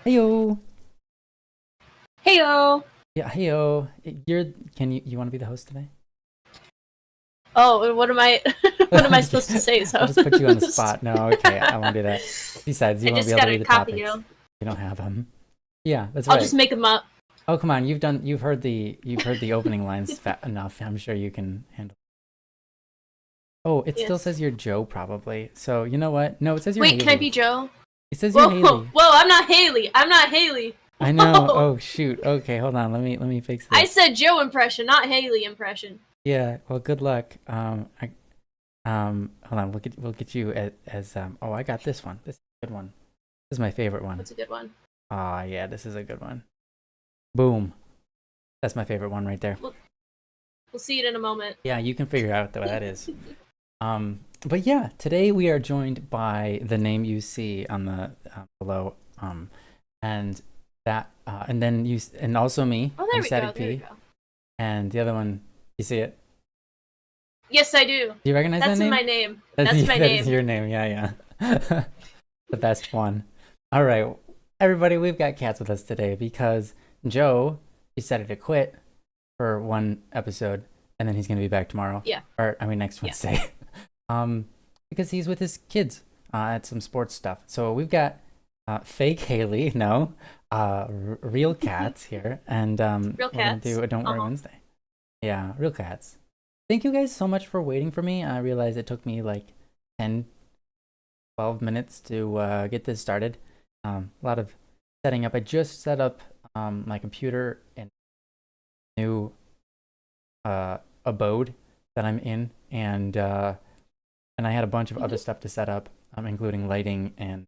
Heyo. Heyo. Yeah, heyo. You want to be the host today? Oh, what am I? What am I supposed to say? I'll So just put you on the spot. No, okay, I won't do that. Besides, you I won't be just able to gotta read the copy topics. you. You don't have them. Yeah, that's I'll right. just make them up. Oh, come on. You've heard the opening lines enough. I'm sure you can handle. Oh, it still Yes. says you're Joe probably. So, you know what? No, it says you're Wait, can I Haley. be Joe? It says you're Whoa, whoa, Haley. I'm not Haley. I'm not Haley. I know. Whoa. Oh, shoot. Okay, hold on. Let me fix I this. said Joe impression, not Haley impression. Yeah, well, good luck. Hold on. We'll get you as oh, I got this one. This is a good one. This is my favorite one. That's a good one. Ah, yeah, this is a good one. Boom. That's my favorite one right there. We'll see it in a moment. Yeah, you can figure out what that is. But yeah, today we are joined by the name you see on the below, and that, and then and also me. Oh, there I'm we Static go. There we P, go. and the other one, you see it? Yes, I do. Do you recognize That's that name? my name. That's my that name. is your name. Yeah, yeah. The best one. All right, everybody, we've got cats with us today because Joe decided to quit for one episode, and then he's gonna be back tomorrow. Yeah. Or I mean next Wednesday. Because he's with his kids at some sports stuff. So we've got fake Haley, no, real cats here, and Real we're gonna cats. do a Don't Worry Wednesday. Yeah, real cats. Thank you guys so much for waiting for me. I realize it took me like 10, 12 minutes to get this started. A lot of setting up. I just set up my computer in new abode that I'm in, and I had a bunch of other stuff to set up, including lighting and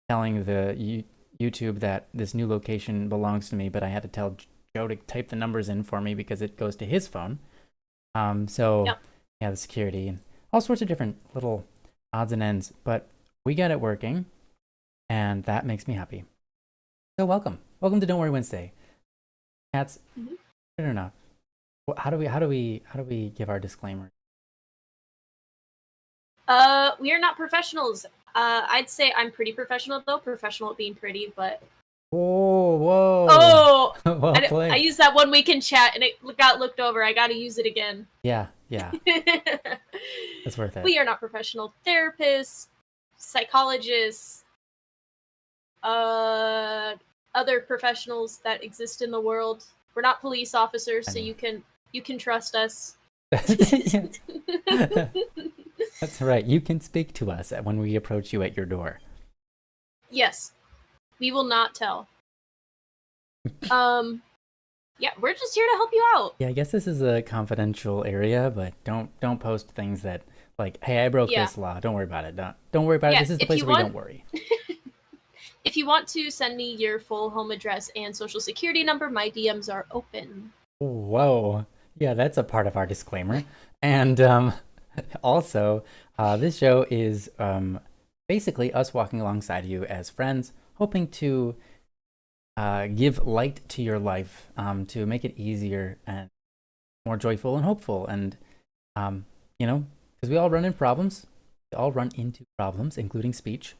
telling the YouTube that this new location belongs to me, but I had to tell Joe to type the numbers in for me because it goes to his phone. So Yep. yeah, the security and all sorts of different little odds and ends, but we got it working, and that makes me happy. So welcome to Don't Worry Wednesday. Cats, good enough. How do we give our disclaimer? We are not professionals. I'd say I'm pretty professional though. Professional at being pretty, but Whoa. oh, Well I played. used that 1 week in chat and it got looked over. I got to use it again. Yeah, it's worth it. We are not professional therapists, psychologists, other professionals that exist in the world. We're not police officers, so you can trust us. That's right. You can speak to us when we approach you at your door. Yes, we will not tell. Yeah, we're just here to help you out. Yeah, I guess this is a confidential area, but don't post things that like, hey, I broke this law. Don't worry about it. Don't worry about it. This is the place where we don't worry. If you want to send me your full home address and social security number, my DMs are open. Whoa. Yeah, that's a part of our disclaimer. And also, this show is basically us walking alongside you as friends, hoping to give light to your life, to make it easier and more joyful and hopeful. And, because we all run into problems. We all run into problems, including speech.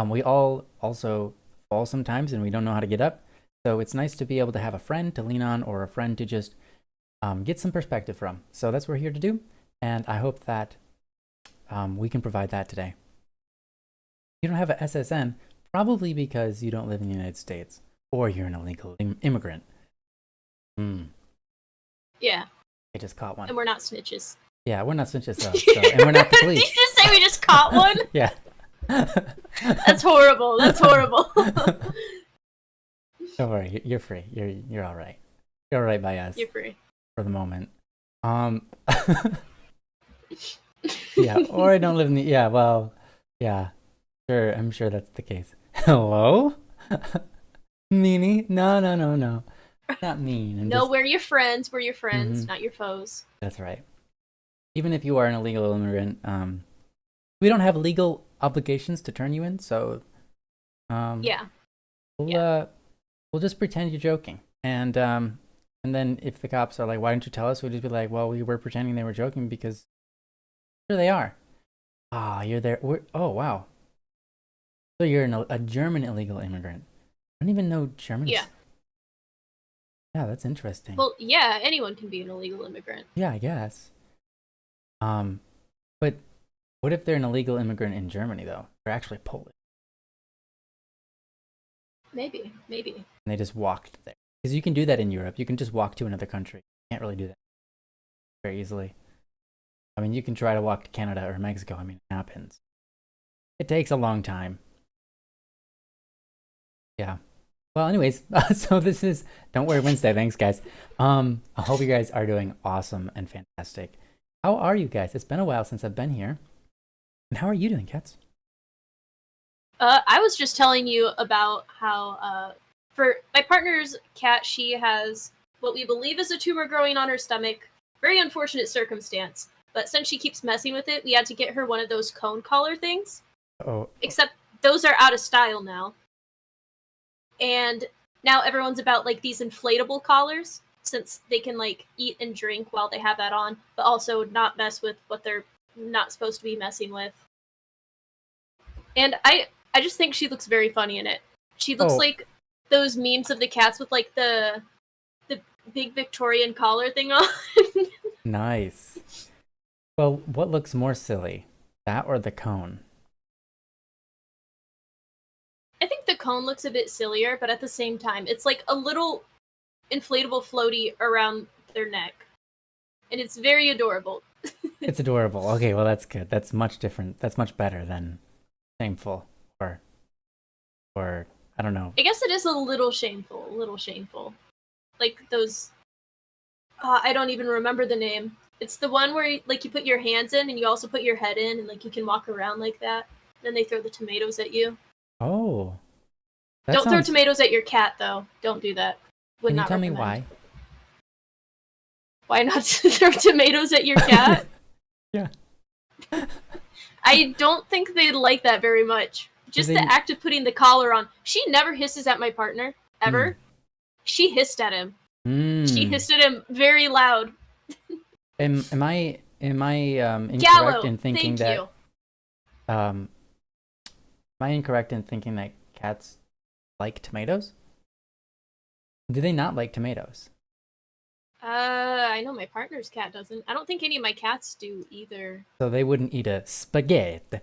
We all also fall sometimes and we don't know how to get up. So it's nice to be able to have a friend to lean on or a friend to just get some perspective from. So that's what we're here to do. And I hope that we can provide that today. You don't have an SSN, probably because you don't live in the United States or you're an illegal immigrant. Yeah. I just caught one. And we're not snitches. Yeah, we're not snitches though. So, and we're not the police. Did you just say we just caught one? Yeah. That's horrible. That's horrible. Don't worry, you're free. You're all right. You're all right by us. You're free for the moment. Yeah, or I don't live in the. Yeah, well, yeah, sure. I'm sure that's the case. Hello, Meanie? No, not mean. No, we're your friends. We're your friends, not your foes. That's right. Even if you are an illegal immigrant, we don't have legal obligations to turn you in, so yeah, we'll just pretend you're joking, and then if the cops are like, "Why didn't you tell us?" We'll just be like, "Well, we were pretending they were joking because here they are." Ah, you're there. Oh wow. So you're a German illegal immigrant. I don't even know Germans. Yeah. Yeah, that's interesting. Well, yeah, anyone can be an illegal immigrant. Yeah, I guess. But what if they're an illegal immigrant in Germany though? They're actually Polish. Maybe, maybe. And they just walked there. Because you can do that in Europe. You can just walk to another country. You can't really do that very easily. I mean, you can try to walk to Canada or Mexico. I mean, it happens. It takes a long time. Yeah. Well, anyways, so this is Don't Worry Wednesday. Thanks, guys. I hope you guys are doing awesome and fantastic. How are you guys? It's been a while since I've been here. And how are you doing, Cats? I was just telling you about how, for my partner's cat, she has what we believe is a tumor growing on her stomach. Very unfortunate circumstance. But since she keeps messing with it, we had to get her one of those cone collar things. Oh, Except those are out of style now. And now everyone's about like these inflatable collars, since they can like eat and drink while they have that on, but also not mess with what they're not supposed to be messing with. And I just think she looks very funny in it. She looks like those memes of the cats with like the big Victorian collar thing on. nice. Well, what looks more silly, that or the cone? I think the cone looks a bit sillier, but at the same time, it's like a little inflatable floaty around their neck. And it's very adorable. It's adorable. Okay, well, that's good. That's much different. That's much better than shameful or I don't know. I guess it is a little shameful. Like those, I don't even remember the name. It's the one where like you put your hands in and you also put your head in and like you can walk around like that. Then they throw the tomatoes at you. Oh. Don't throw tomatoes at your cat though. Don't do that. Would Can you not tell recommend. me why? Why not throw tomatoes at your cat? Yeah. I don't think they'd like that very much. Just the act of putting the collar on. She never hisses at my partner, ever. She hissed at him. She hissed at him very loud. Am I incorrect Gallo, in thinking thank that you. am I incorrect in thinking that cats like tomatoes? Do they not like tomatoes? I know my partner's cat doesn't. I don't think any of my cats do either. So they wouldn't eat a spaghetti.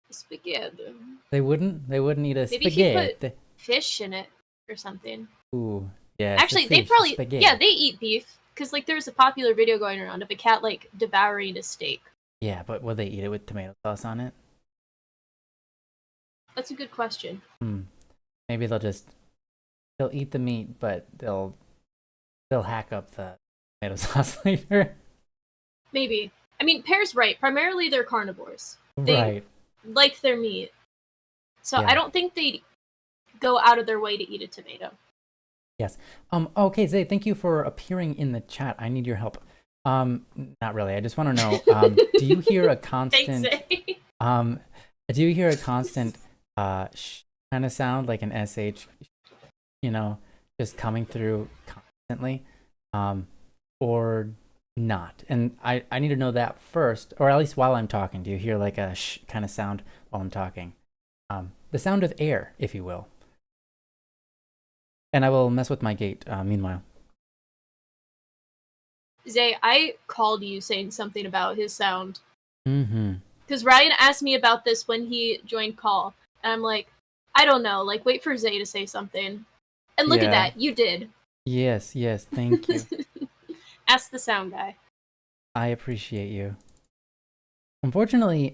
Spaghetti. They wouldn't eat a Maybe spaghetti. he put fish in it or something. Ooh, yeah. Actually, they probably yeah, they eat beef because like there's a popular video going around of a cat like devouring a steak. Yeah, but will they eat it with tomato sauce on it? That's a good question. Maybe they'll eat the meat, but they'll hack up the tomato sauce later. Maybe. I mean, Pear's right. Primarily, they're carnivores. They Right. like their meat. So Yeah. I don't think they'd go out of their way to eat a tomato. Yes. Okay, Zay, thank you for appearing in the chat. I need your help. Not really. I just want to know, do you hear a constant Thanks, Zay. do you hear a constant kind of sound like an SH, just coming through constantly? Or not? And I need to know that first, or at least while I'm talking. Do you hear like a sh kind of sound while I'm talking? The sound of air, if you will. And I will mess with my gate meanwhile. Zay, I called you saying something about his sound. Mm-hmm. Because Ryan asked me about this when he joined call. And I'm like, I don't know. Like, wait for Zay to say something. And look at that. You did. Yes, thank you. Ask the sound guy. I appreciate you. Unfortunately,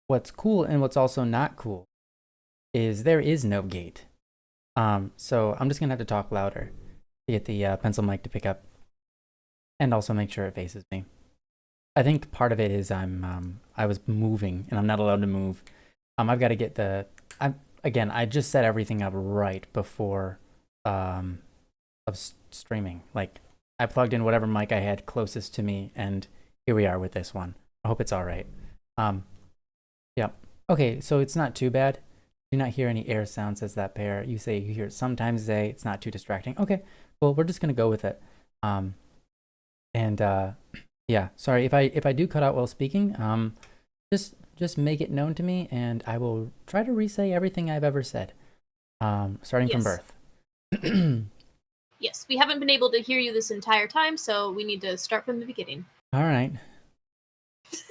what's cool and what's also not cool is there is no gate. So I'm just gonna have to talk louder to get the pencil mic to pick up, and also make sure it faces me. I think part of it is I was moving and I'm not allowed to move. I've got to get I just set everything up right before of streaming. Like I plugged in whatever mic I had closest to me, and here we are with this one. I hope it's all right. Yeah. Okay, so it's not too bad. Do not hear any air sounds as that pair. You say you hear it sometimes, Zay. It's not too distracting. Okay, well, we're just gonna go with it. Yeah, sorry if I do cut out while speaking. Just make it known to me, and I will try to re-say everything I've ever said. starting from Yes. birth. Yes, we haven't been able to hear you this entire time, so we need to start from the beginning. All right.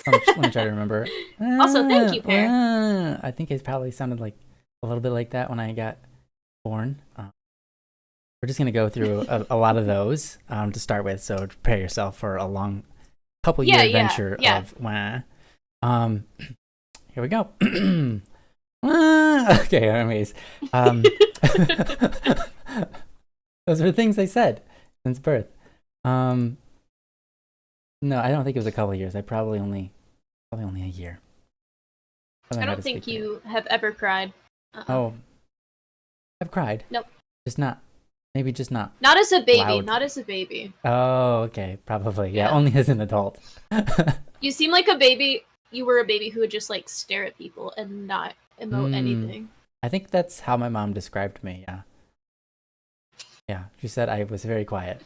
Let me try to remember. Also, thank you, Pear. I think it probably sounded like a little bit like that when I got born. We're just gonna go through a lot of those to start with, so prepare yourself for a long couple year adventure of wah. Here we go. Okay, anyways. Those are things I said since birth. No, I don't think it was a couple of years. I probably only a year. I don't think you have ever cried. Oh, I've cried. Nope. Just not. Maybe just not. Not as a baby. Loud. Not as a baby. Oh, okay. Probably. Yeah, Yeah. only as an adult. You seem like a baby. You were a baby who would just like stare at people and not emote anything. I think that's how my mom described me. Yeah. Yeah. She said I was very quiet,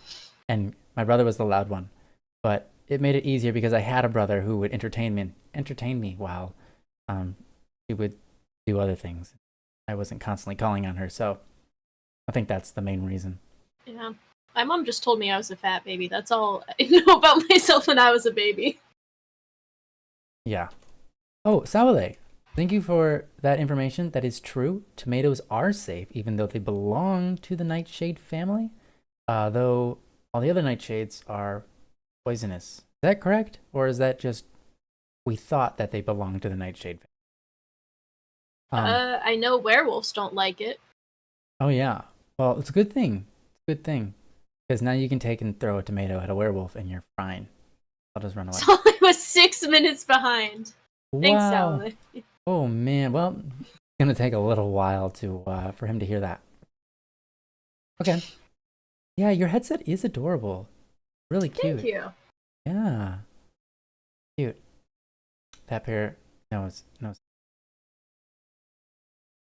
and my brother was the loud one. But it made it easier because I had a brother who would entertain me while she would do other things. I wasn't constantly calling on her, so I think that's the main reason. Yeah. My mom just told me I was a fat baby. That's all I know about myself when I was a baby. Yeah. Oh, Sawale, thank you for that information. That is true. Tomatoes are safe, even though they belong to the nightshade family. Though all the other nightshades are poisonous. Is that correct? Or is that just we thought that they belonged to the nightshade family? I know werewolves don't like it. Oh, yeah. Well, it's a good thing. It's a good thing. Because now you can take and throw a tomato at a werewolf and you're fine. I'll just run away. So I was 6 minutes behind. Wow. Thanks, Sally. Oh, man. Well, it's going to take a little while to for him to hear that. Okay. Yeah, your headset is adorable. Really cute. Thank you. Yeah. Cute. That pair knows.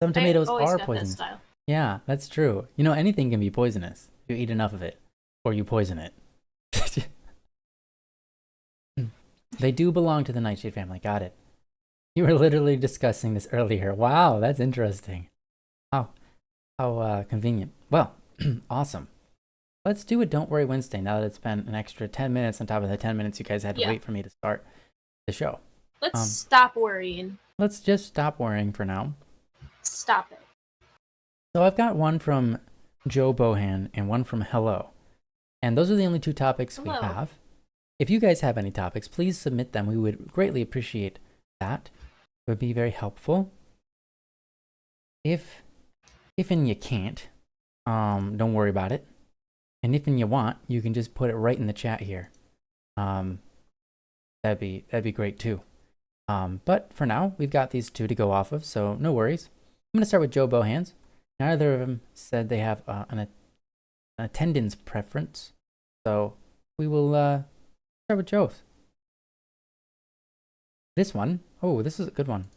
Some tomatoes are poisonous. Yeah, that's true. You know, anything can be poisonous if you eat enough of it, or you poison it. They do belong to the nightshade family. Got it. You were literally discussing this earlier. Wow, that's interesting. How convenient. Well, awesome. Let's do a Don't Worry Wednesday now that it's been an extra 10 minutes on top of the 10 minutes you guys had to wait for me to start the show. Let's stop worrying. Let's just stop worrying for now. Stop it. So I've got one from Joe Bohan and one from Hello. And those are the only two topics we have. If you guys have any topics, please submit them. We would greatly appreciate that. It would be very helpful. If and you can't, don't worry about it. And if and you want, you can just put it right in the chat here. That'd be great too. But for now, we've got these two to go off of, so no worries. I'm going to start with Joe Bohans. Neither of them said they have an attendance preference, so we will start with Joe's. This one, oh, this is a good one.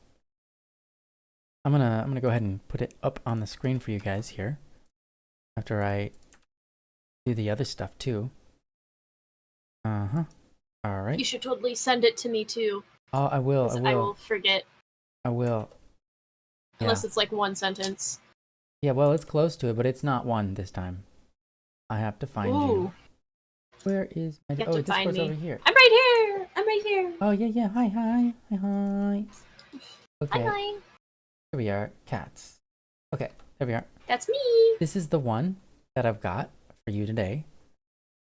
I'm gonna go ahead and put it up on the screen for you guys here. After I do the other stuff too. All right. You should totally send it to me too. Oh, I will. I will forget. I will. Unless it's like one sentence. Yeah, well, it's close to it, but it's not one this time. I have to find you. Where is my... Oh, this one's over here. I'm right here! I'm right here! Oh, yeah. Hi. Okay. Hi. Here we are. Cats. Okay, there we are. That's me! This is the one that I've got for you today.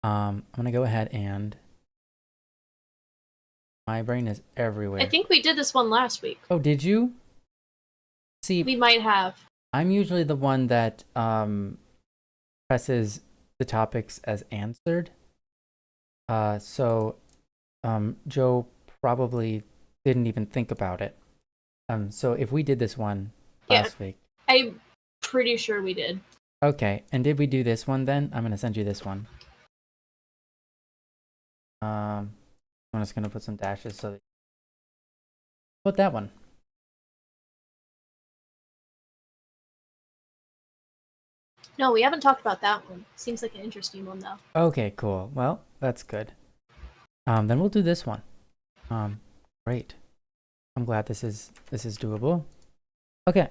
I'm going to go ahead and... My brain is everywhere. I think we did this one last week. Oh, did you? See, we might have. I'm usually the one that presses the topics as answered. So Joe probably didn't even think about it. So if we did this one last week. I'm pretty sure we did. Okay, and did we do this one then? I'm going to send you this one. I'm just going to put some dashes so that... Put that one. No, we haven't talked about that one. Seems like an interesting one, though. Okay, cool. Well, that's good. Then we'll do this one. Great. I'm glad this is doable. Okay.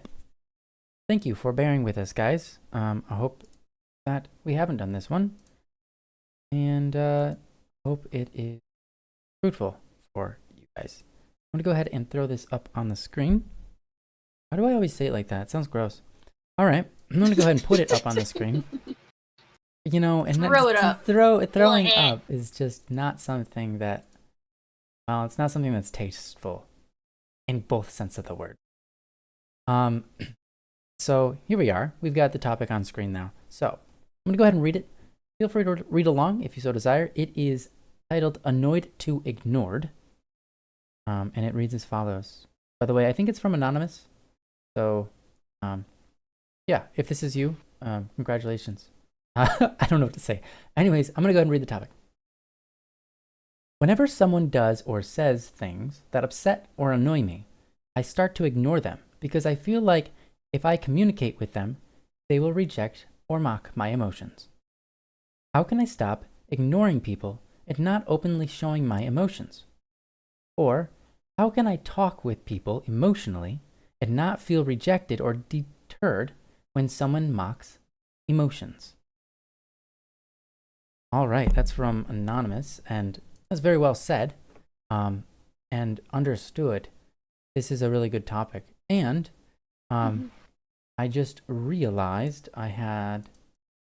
thank you for bearing with us, guys. I hope that we haven't done this one, and hope it is fruitful for you guys. I'm gonna go ahead and throw this up on the screen. Why do I always say it like that? It sounds gross. All right, I'm gonna go ahead and put it up on the screen. You know, and Throw it up. throwing up is just not something that, well, it's not something that's tasteful in both sense of the word. So here we are. We've got the topic on screen now. So I'm gonna go ahead and read it. Feel free to read along if you so desire. It is titled "Annoyed to Ignored," and it reads as follows. By the way, I think it's from Anonymous. So, yeah, if this is you, congratulations. I don't know what to say. Anyways, I'm going to go ahead and read the topic. Whenever someone does or says things that upset or annoy me, I start to ignore them because I feel like if I communicate with them, they will reject or mock my emotions. How can I stop ignoring people and not openly showing my emotions? Or how can I talk with people emotionally and not feel rejected or deterred when someone mocks emotions? All right, that's from Anonymous, and that's very well said and understood. This is a really good topic. And I just realized I had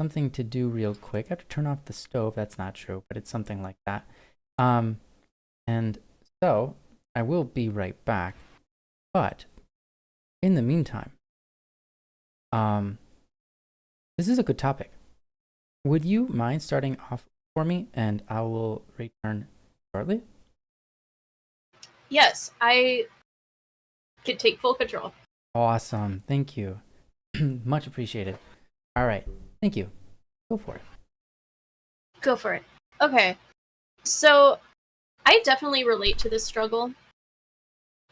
something to do real quick. I have to turn off the stove. That's not true, but it's something like that. And so I will be right back. But in the meantime, this is a good topic. Would you mind starting off for me, and I will return shortly? Yes, I can take full control. Awesome. Thank you. Much appreciated. All right. Thank you. Go for it. Go for it. Okay. So, I definitely relate to this struggle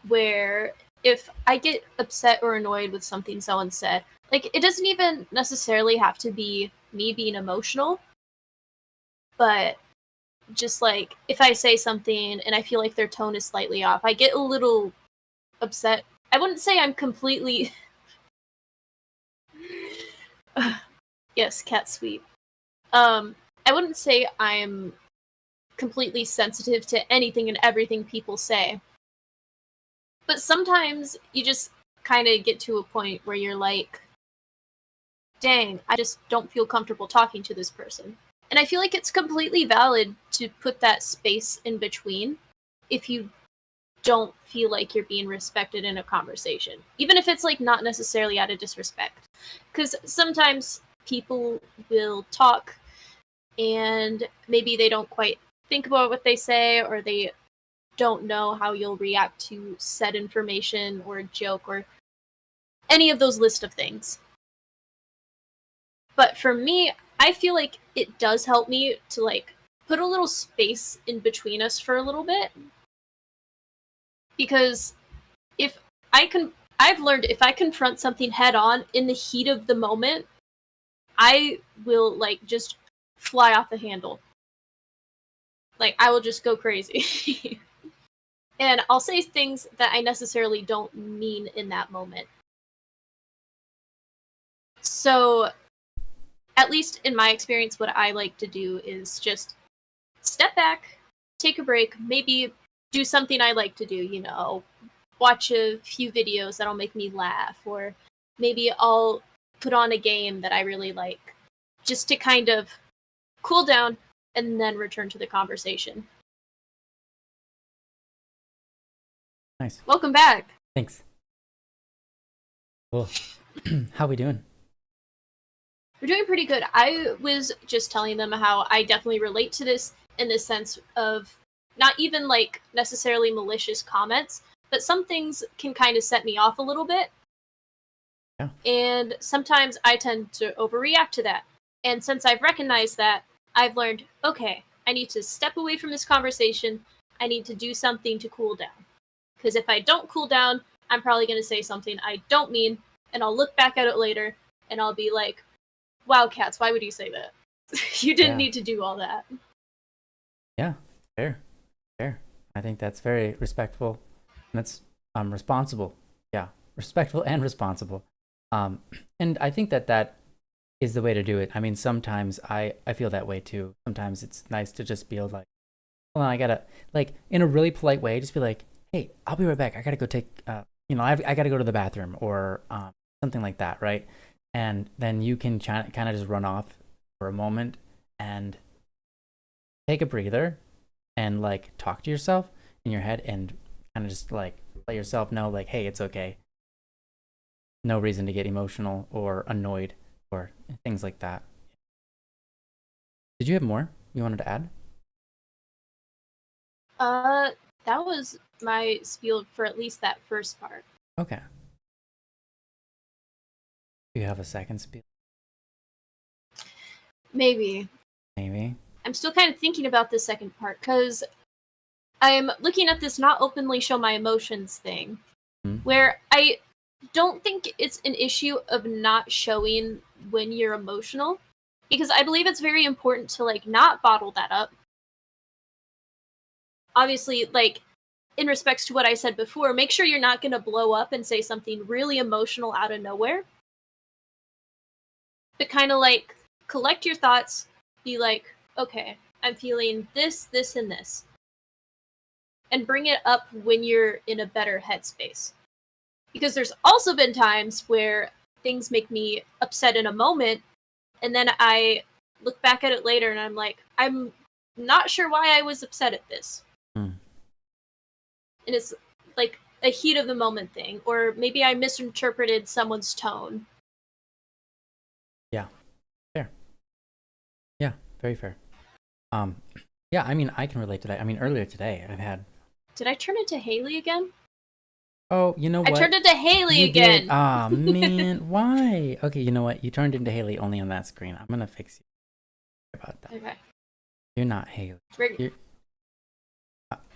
where if I get upset or annoyed with something someone said, like, it doesn't even necessarily have to be me being emotional, but just like if I say something and I feel like their tone is slightly off, I get a little upset. I wouldn't say I'm completely. Yes, cat sweet. I wouldn't say I'm completely sensitive to anything and everything people say. But sometimes you just kind of get to a point where you're like, dang, I just don't feel comfortable talking to this person. And I feel like it's completely valid to put that space in between if you don't feel like you're being respected in a conversation, even if it's like not necessarily out of disrespect. Because sometimes people will talk and maybe they don't quite think about what they say, or they don't know how you'll react to said information or a joke or any of those list of things. But for me, I feel like it does help me to like put a little space in between us for a little bit, because if I've learned if I confront something head on in the heat of the moment, I will like just fly off the handle. Like I will just go crazy. And I'll say things that I necessarily don't mean in that moment. So, at least in my experience, what I like to do is just step back, take a break, maybe do something I like to do, watch a few videos that'll make me laugh, or maybe I'll put on a game that I really like, just to kind of cool down and then return to the conversation. Nice. Welcome back. Thanks. Cool. How we doing? We're doing pretty good. I was just telling them how I definitely relate to this in the sense of not even like necessarily malicious comments, but some things can kind of set me off a little bit. Yeah. And sometimes I tend to overreact to that. And since I've recognized that, I've learned, okay, I need to step away from this conversation. I need to do something to cool down. Because if I don't cool down, I'm probably going to say something I don't mean, and I'll look back at it later, and I'll be like, wow, Cats, why would you say that? You didn't need to do all that. Yeah, fair. I think that's very respectful. That's responsible. Yeah, respectful and responsible. And I think that that is the way to do it. I mean, sometimes I feel that way too. Sometimes it's nice to just be like, well, I gotta, like, in a really polite way, just be like, hey, I'll be right back. I gotta go take, I gotta go to the bathroom, or something like that, right? And then you can kind of just run off for a moment and take a breather and like talk to yourself in your head and kind of just like let yourself know, like, hey, it's okay. No reason to get emotional or annoyed or things like that. Did you have more you wanted to add? That was my spiel for at least that first part. Okay. Do you have a second spiel? Maybe. Maybe. I'm still kind of thinking about the second part because I'm looking at this not openly show my emotions thing, where I don't think it's an issue of not showing when you're emotional, because I believe it's very important to like not bottle that up. Obviously, like in respects to what I said before, make sure you're not going to blow up and say something really emotional out of nowhere. But kind of like collect your thoughts, be like, okay, I'm feeling this, this, and this. And bring it up when you're in a better headspace. Because there's also been times where things make me upset in a moment, and then I look back at it later and I'm like, I'm not sure why I was upset at this. And it's like a heat of the moment thing, or maybe I misinterpreted someone's tone. Yeah, fair. Yeah, very fair. Yeah, I mean, I can relate to that. I mean, earlier today, I've had. Did I turn into Haley again? Oh, you know what? I turned into Haley you again. Ah, man, why? Okay, you know what? You turned into Haley only on that screen. I'm gonna fix you about that. Okay. You're not Haley. You're...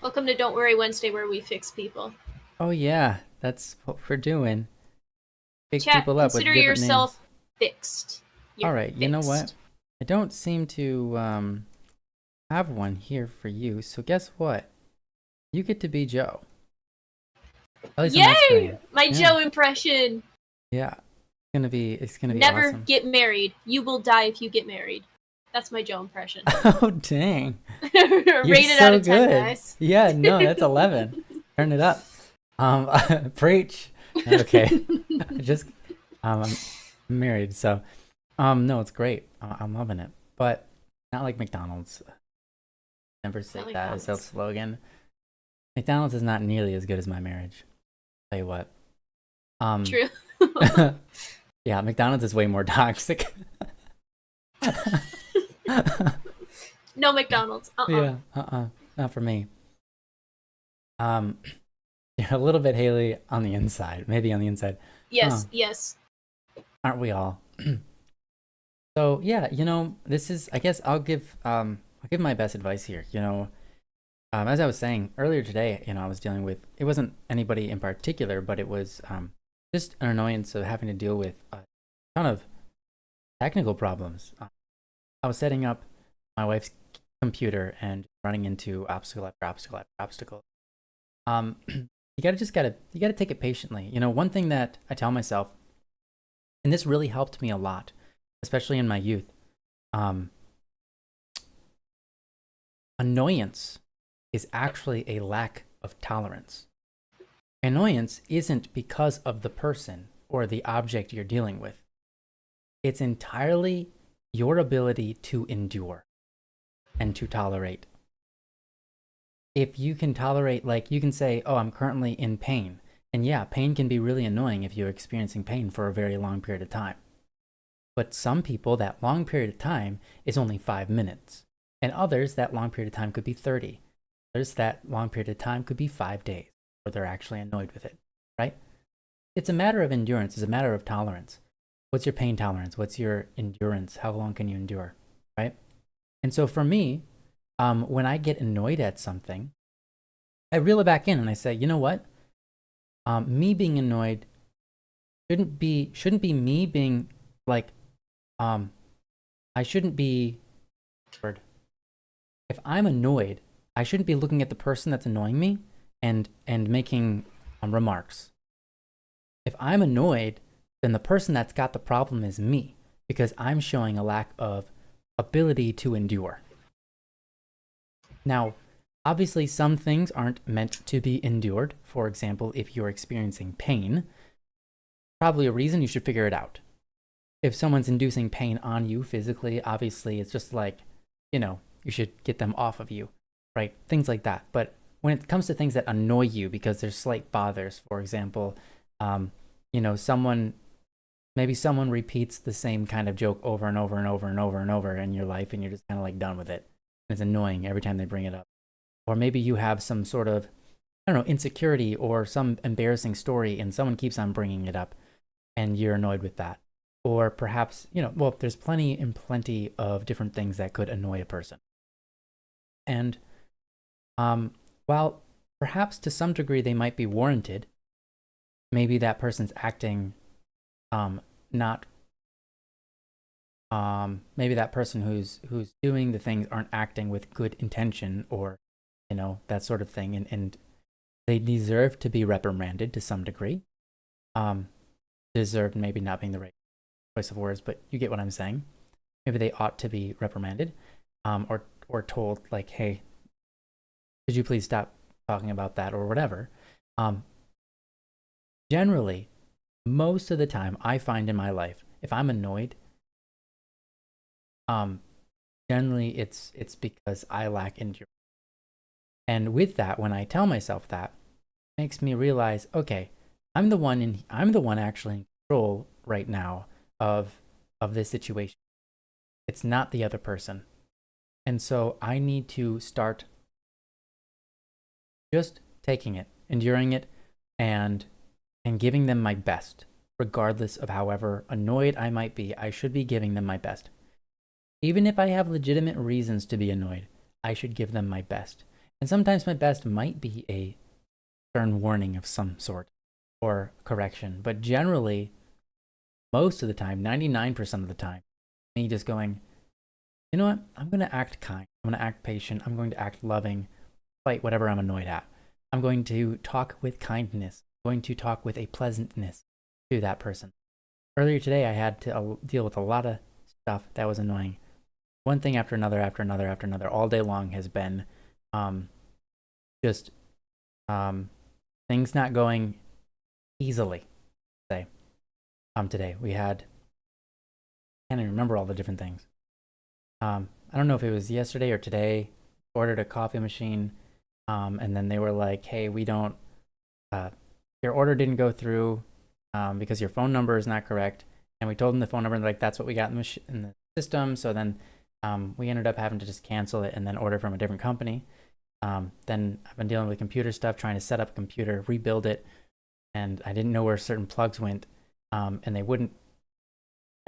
Welcome to Don't Worry Wednesday, where we fix people. Oh yeah, that's what we're doing. Fix Chat, people up with consider different yourself names. fixed. You're All right, fixed. you know what? I don't seem to have one here for you. So guess what? You get to be Joe. At least on that Yay! screen. My Joe impression. Yeah, it's gonna be Never awesome. get married. You will die if you get married. That's my Joe impression. Oh dang! Rated out of 10, guys. Yeah, no, that's 11. Turn it up. Preach. Okay, I'm married, so no, it's great. I'm loving it, but not like McDonald's. Never say that as a slogan. McDonald's is not nearly as good as my marriage. Tell you what. True. Yeah, McDonald's is way more toxic. No McDonald's. Yeah, not for me. You're a little bit Haley on the inside, maybe on the inside. Yes, yes. Aren't we all? So yeah, this is. I guess I'll give my best advice here. As I was saying earlier today, I was dealing with. It wasn't anybody in particular, but it was just an annoyance of having to deal with a ton of technical problems. I was setting up my wife's computer and running into obstacle after obstacle after obstacle. You gotta take it patiently. One thing that I tell myself, and this really helped me a lot, especially in my youth. Annoyance is actually a lack of tolerance. Annoyance isn't because of the person or the object you're dealing with. It's entirely your ability to endure and to tolerate. If you can tolerate, like you can say, oh, I'm currently in pain. And yeah, pain can be really annoying if you're experiencing pain for a very long period of time. But some people, that long period of time is only 5 minutes. And others, that long period of time could be 30. Others, that long period of time could be 5 days, where they're actually annoyed with it, right? It's a matter of endurance. It's a matter of tolerance. What's your pain tolerance? What's your endurance? How long can you endure, right? And so for me, when I get annoyed at something, I reel it back in and I say, you know what? Me being annoyed shouldn't be me being like, I shouldn't be. If I'm annoyed, I shouldn't be looking at the person that's annoying me and making remarks. If I'm annoyed, then the person that's got the problem is me, because I'm showing a lack of ability to endure. Now, obviously, some things aren't meant to be endured. For example, if you're experiencing pain, probably a reason, you should figure it out. If someone's inducing pain on you physically, obviously, it's just like, you should get them off of you, right? Things like that. But when it comes to things that annoy you because there's slight bothers, for example, maybe someone repeats the same kind of joke over and over and over and over and over in your life, and you're just kind of like done with it. And it's annoying every time they bring it up. Or maybe you have some sort of, insecurity or some embarrassing story, and someone keeps on bringing it up, and you're annoyed with that. Or perhaps, there's plenty of different things that could annoy a person. And while perhaps to some degree they might be warranted, maybe that person's acting maybe that person who's doing the things aren't acting with good intention, or that sort of thing, and they deserve to be reprimanded to some degree. Deserved maybe not being the right choice of words, but you get what I'm saying. Maybe they ought to be reprimanded, or told like, hey, could you please stop talking about that, or whatever. Generally, most of the time, I find in my life, if I'm annoyed, generally it's because I lack endurance. And with that, when I tell myself that, it makes me realize, okay, I'm the one actually in control right now of this situation. It's not the other person. And so I need to start just taking it, enduring it, and giving them my best. Regardless of however annoyed I might be, I should be giving them my best. Even if I have legitimate reasons to be annoyed, I should give them my best. And sometimes my best might be a stern warning of some sort, or correction. But generally, most of the time, 99% of the time, me just going, you know what? I'm going to act kind. I'm going to act patient. I'm going to act loving, despite whatever I'm annoyed at. I'm going to talk with kindness. I'm going to talk with a pleasantness to that person. Earlier today, I had to deal with a lot of stuff that was annoying. One thing after another, all day long has been things not going easily. Say, today we had, I can't even remember all the different things. I don't know if it was yesterday or today. Ordered a coffee machine, and then they were like, "Hey, we don't. Your order didn't go through because your phone number is not correct." And we told them the phone number, and they're like, "That's what we got in the system." So then we ended up having to just cancel it and then order from a different company. Then I've been dealing with computer stuff, trying to set up a computer, rebuild it, and I didn't know where certain plugs went, and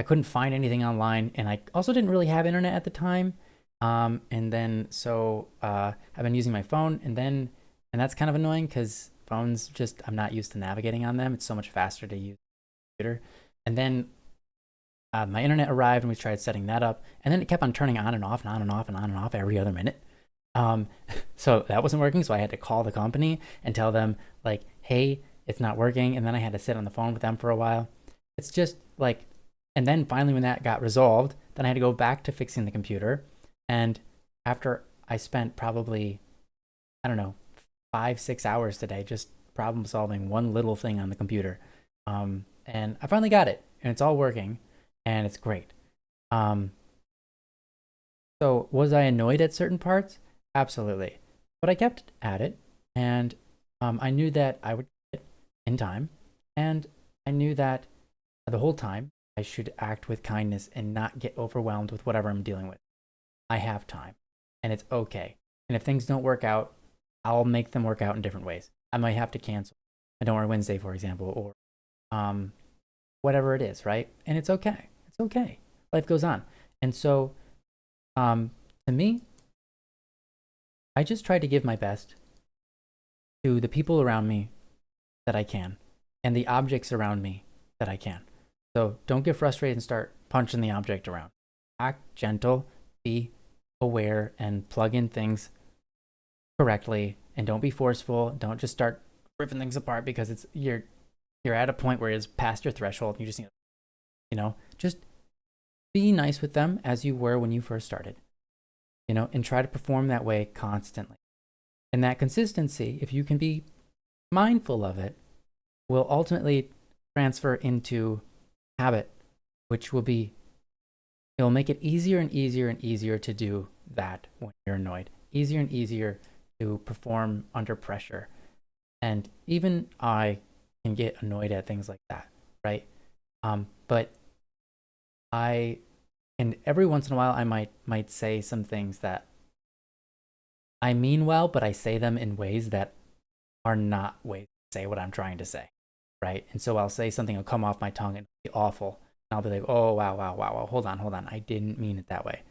I couldn't find anything online, and I also didn't really have internet at the time. And then so I've been using my phone, and that's kind of annoying because phones I'm not used to navigating on them. It's so much faster to use a computer. And then my internet arrived, and we tried setting that up, and then it kept on turning on and off and on and off and on and off every other minute. So that wasn't working, so I had to call the company and tell them like, hey, it's not working. And then I had to sit on the phone with them for a while. It's just like, and then finally when that got resolved, then I had to go back to fixing the computer. And after I spent probably, 5-6 hours today just problem solving one little thing on the computer, and I finally got it, and it's all working, and it's great. So was I annoyed at certain parts? Absolutely. But I kept at it, and I knew that I would get it in time, and I knew that the whole time I should act with kindness and not get overwhelmed with whatever I'm dealing with. I have time, and it's okay. And if things don't work out, I'll make them work out in different ways. I might have to cancel a Don't Worry Wednesday, for example, or whatever it is, right? And it's okay. It's okay. Life goes on. And so, to me, I just try to give my best to the people around me that I can, and the objects around me that I can. So don't get frustrated and start punching the object around. Act gentle, be aware, and plug in things correctly, and don't be forceful. Don't just start ripping things apart because you're you're at a point where it's past your threshold. You just need, just be nice with them as you were when you first started, and try to perform that way constantly. And that consistency, if you can be mindful of it, will ultimately transfer into habit, which will it'll make it easier and easier and easier to do that when you're annoyed. Easier and easier to perform under pressure. And even I can get annoyed at things like that, right? But and every once in a while I might say some things that I mean well, but I say them in ways that are not ways to say what I'm trying to say, right? And so I'll say something, it'll come off my tongue and it'll be awful. And I'll be like, oh, wow, hold on. I didn't mean it that way.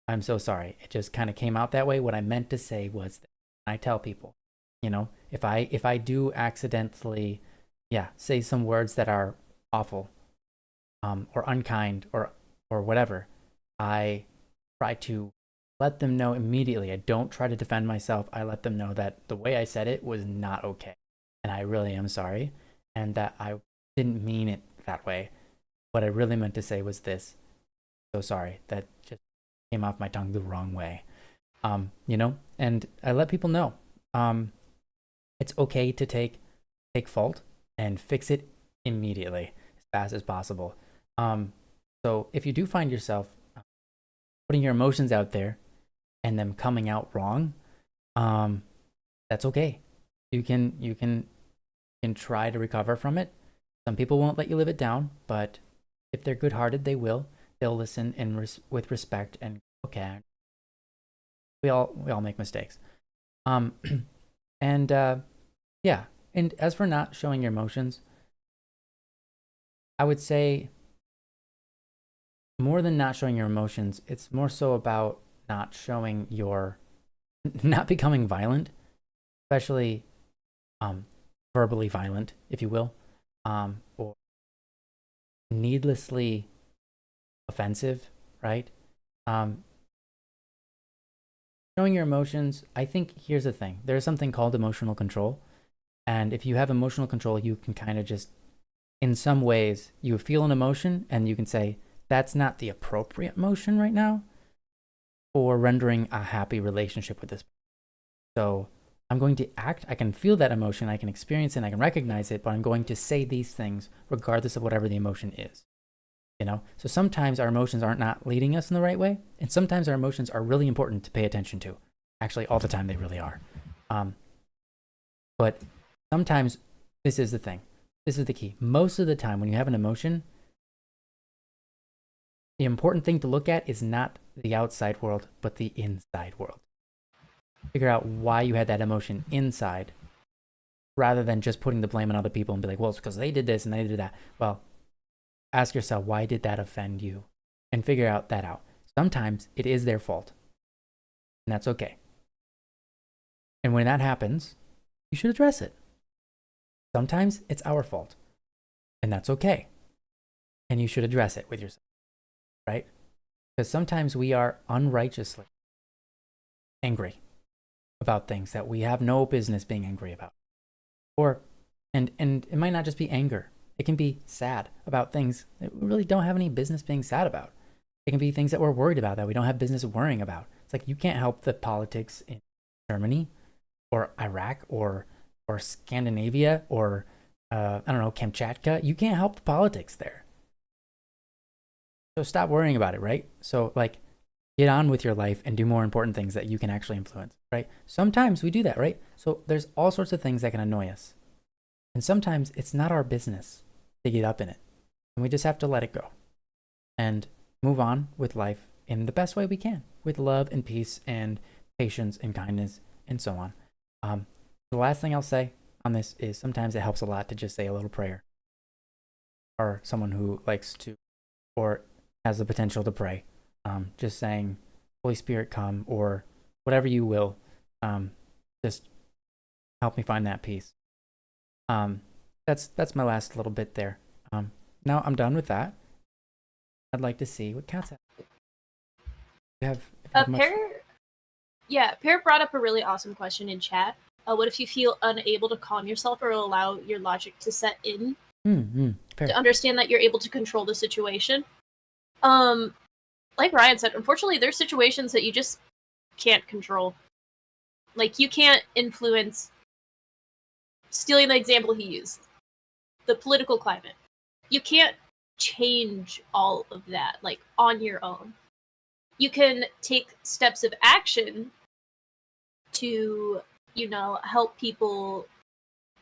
I'm so sorry. It just kind of came out that way. What I meant to say was that. I tell people, if I do accidentally, say some words that are awful, or unkind or whatever, I try to let them know immediately. I don't try to defend myself. I let them know that the way I said it was not okay. And I really am sorry. And that I didn't mean it that way. What I really meant to say was this. So sorry. That just came off my tongue the wrong way. And I let people know. It's okay to take fault and fix it immediately as fast as possible. So if you do find yourself putting your emotions out there and them coming out wrong, that's okay. You can try to recover from it. Some people won't let you live it down, but if they're good-hearted, they will. They'll listen with respect and okay. We all make mistakes. And as for not showing your emotions, I would say more than not showing your emotions, it's more so about not becoming violent, especially verbally violent, if you will, or needlessly offensive, right? Showing your emotions, I think here's the thing. There's something called emotional control. And if you have emotional control, you can kind of just, in some ways, you feel an emotion and you can say, that's not the appropriate emotion right now for rendering a happy relationship with this person. So I'm going to act, I can feel that emotion, I can experience it, I can recognize it, but I'm going to say these things regardless of whatever the emotion is. So sometimes our emotions aren't not leading us in the right way, and sometimes our emotions are really important to pay attention to. Actually, all the time they really are. But sometimes this is the thing. This is the key. Most of the time when you have an emotion, the important thing to look at is not the outside world, but the inside world. Figure out why you had that emotion inside, rather than just putting the blame on other people and be like, well, it's because they did this and they did that. Well, ask yourself, why did that offend you? And figure that out. Sometimes it is their fault. And that's okay. And when that happens, you should address it. Sometimes it's our fault. And that's okay. And you should address it with yourself. Right? Because sometimes we are unrighteously angry about things that we have no business being angry about. And it might not just be anger. It can be sad about things that we really don't have any business being sad about. It can be things that we're worried about that we don't have business worrying about. It's like you can't help the politics in Germany or Iraq or Scandinavia or, Kamchatka. You can't help the politics there. So stop worrying about it, right? So get on with your life and do more important things that you can actually influence, right? Sometimes we do that, right? So there's all sorts of things that can annoy us. And sometimes it's not our business to get up in it. And we just have to let it go and move on with life in the best way we can, with love and peace and patience and kindness and so on. The last thing I'll say on this is sometimes it helps a lot to just say a little prayer, or someone who likes to or has the potential to pray. Just saying, Holy Spirit, come, or whatever you will. Just help me find that peace. That's my last little bit there. Now I'm done with that. I'd like to see what Kat's have. Pear brought up a really awesome question in chat. What if you feel unable to calm yourself or allow your logic to set in? Fair. to understand that you're able to control the situation. Like Ryan said, unfortunately, there's situations that you just can't control. Like, you can't influence, stealing the example he used, the political climate. You can't change all of that, like, on your own. You can take steps of action to, help people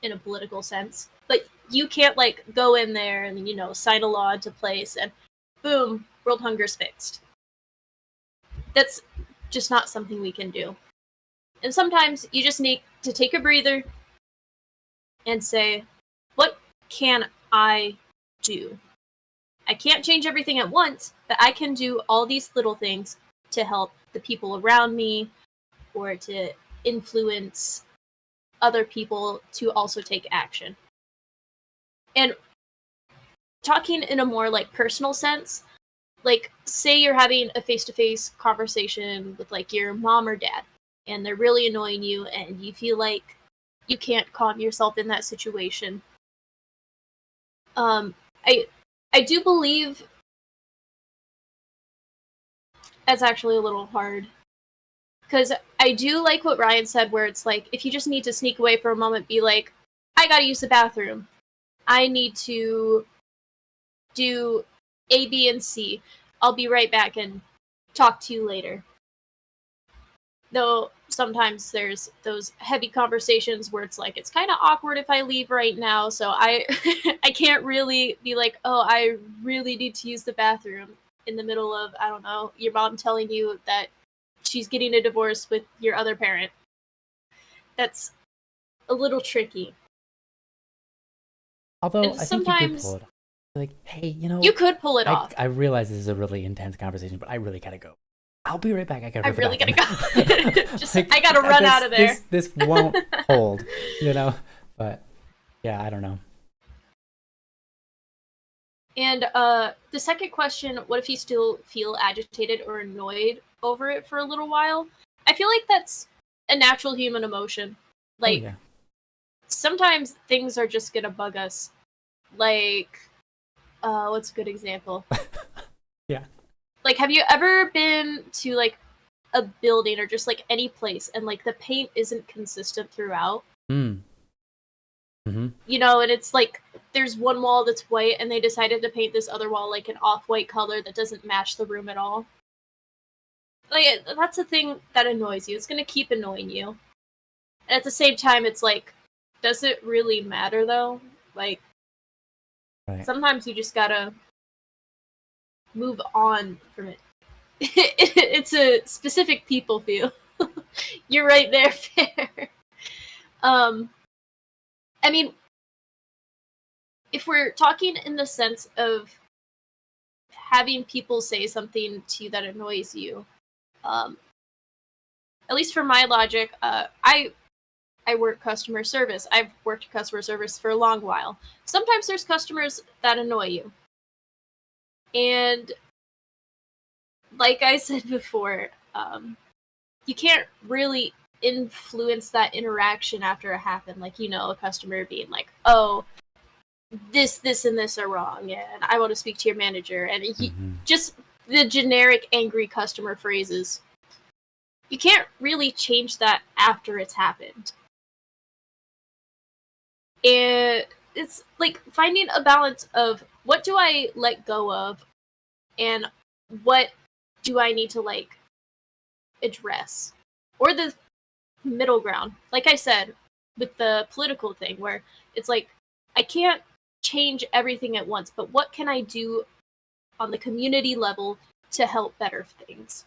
in a political sense, but you can't, like, go in there and, sign a law into place and boom, world hunger's fixed. That's just not something we can do. And sometimes you just need to take a breather and say, what can I do? I can't change everything at once, but I can do all these little things to help the people around me or to influence other people to also take action. And talking in a more like personal sense, like say you're having a face-to-face conversation with like your mom or dad and they're really annoying you and you feel like you can't calm yourself in that situation. I do believe that's actually a little hard because I do like what Ryan said, where it's like if you just need to sneak away for a moment, be like, I gotta use the bathroom, I need to do A, B, and C, I'll be right back and talk to you later. Though sometimes there's those heavy conversations where it's like it's kind of awkward if I leave right now, so I I can't really be like, oh, I really need to use the bathroom in the middle of, I don't know, your mom telling you that she's getting a divorce with your other parent. That's a little tricky. Although And I think you could pull sometimes it off. Like, hey, you could pull it I off. I realize this is a really intense conversation, but I really gotta go. I'll be right back. I gotta I go to the really gotta bathroom. go. Just I gotta run out of there. This won't hold, you know. But yeah, I don't know. And the second question, what if you still feel agitated or annoyed over it for a little while? I feel like that's a natural human emotion. Oh Like, yeah. sometimes things are just gonna bug us. Like, what's a good example? Yeah. Like, have you ever been to, like, a building or just, like, any place and, like, the paint isn't consistent throughout? Mm. Mm-hmm. And it's like there's one wall that's white and they decided to paint this other wall like an off-white color that doesn't match the room at all. Like, that's a thing that annoys you. It's going to keep annoying you. And at the same time, it's like, does it really matter though? Like, Right. sometimes you just gotta move on from it. It's a specific people feel. You're right there, Fair. Um, I mean, if we're talking in the sense of having people say something to you that annoys you, um, at least for my logic, I work customer service. I've worked customer service for a long while. Sometimes there's customers that annoy you, and like I said before, you can't really influence that interaction after it happened. Like, a customer being like, "Oh, this, and this are wrong, and I want to speak to your manager," and Mm-hmm. just the generic angry customer phrases. You can't really change that after it's happened. It's like finding a balance of what do I let go of and what do I need to like address, or the middle ground. Like I said with the political thing, where it's like I can't change everything at once, but what can I do on the community level to help better things?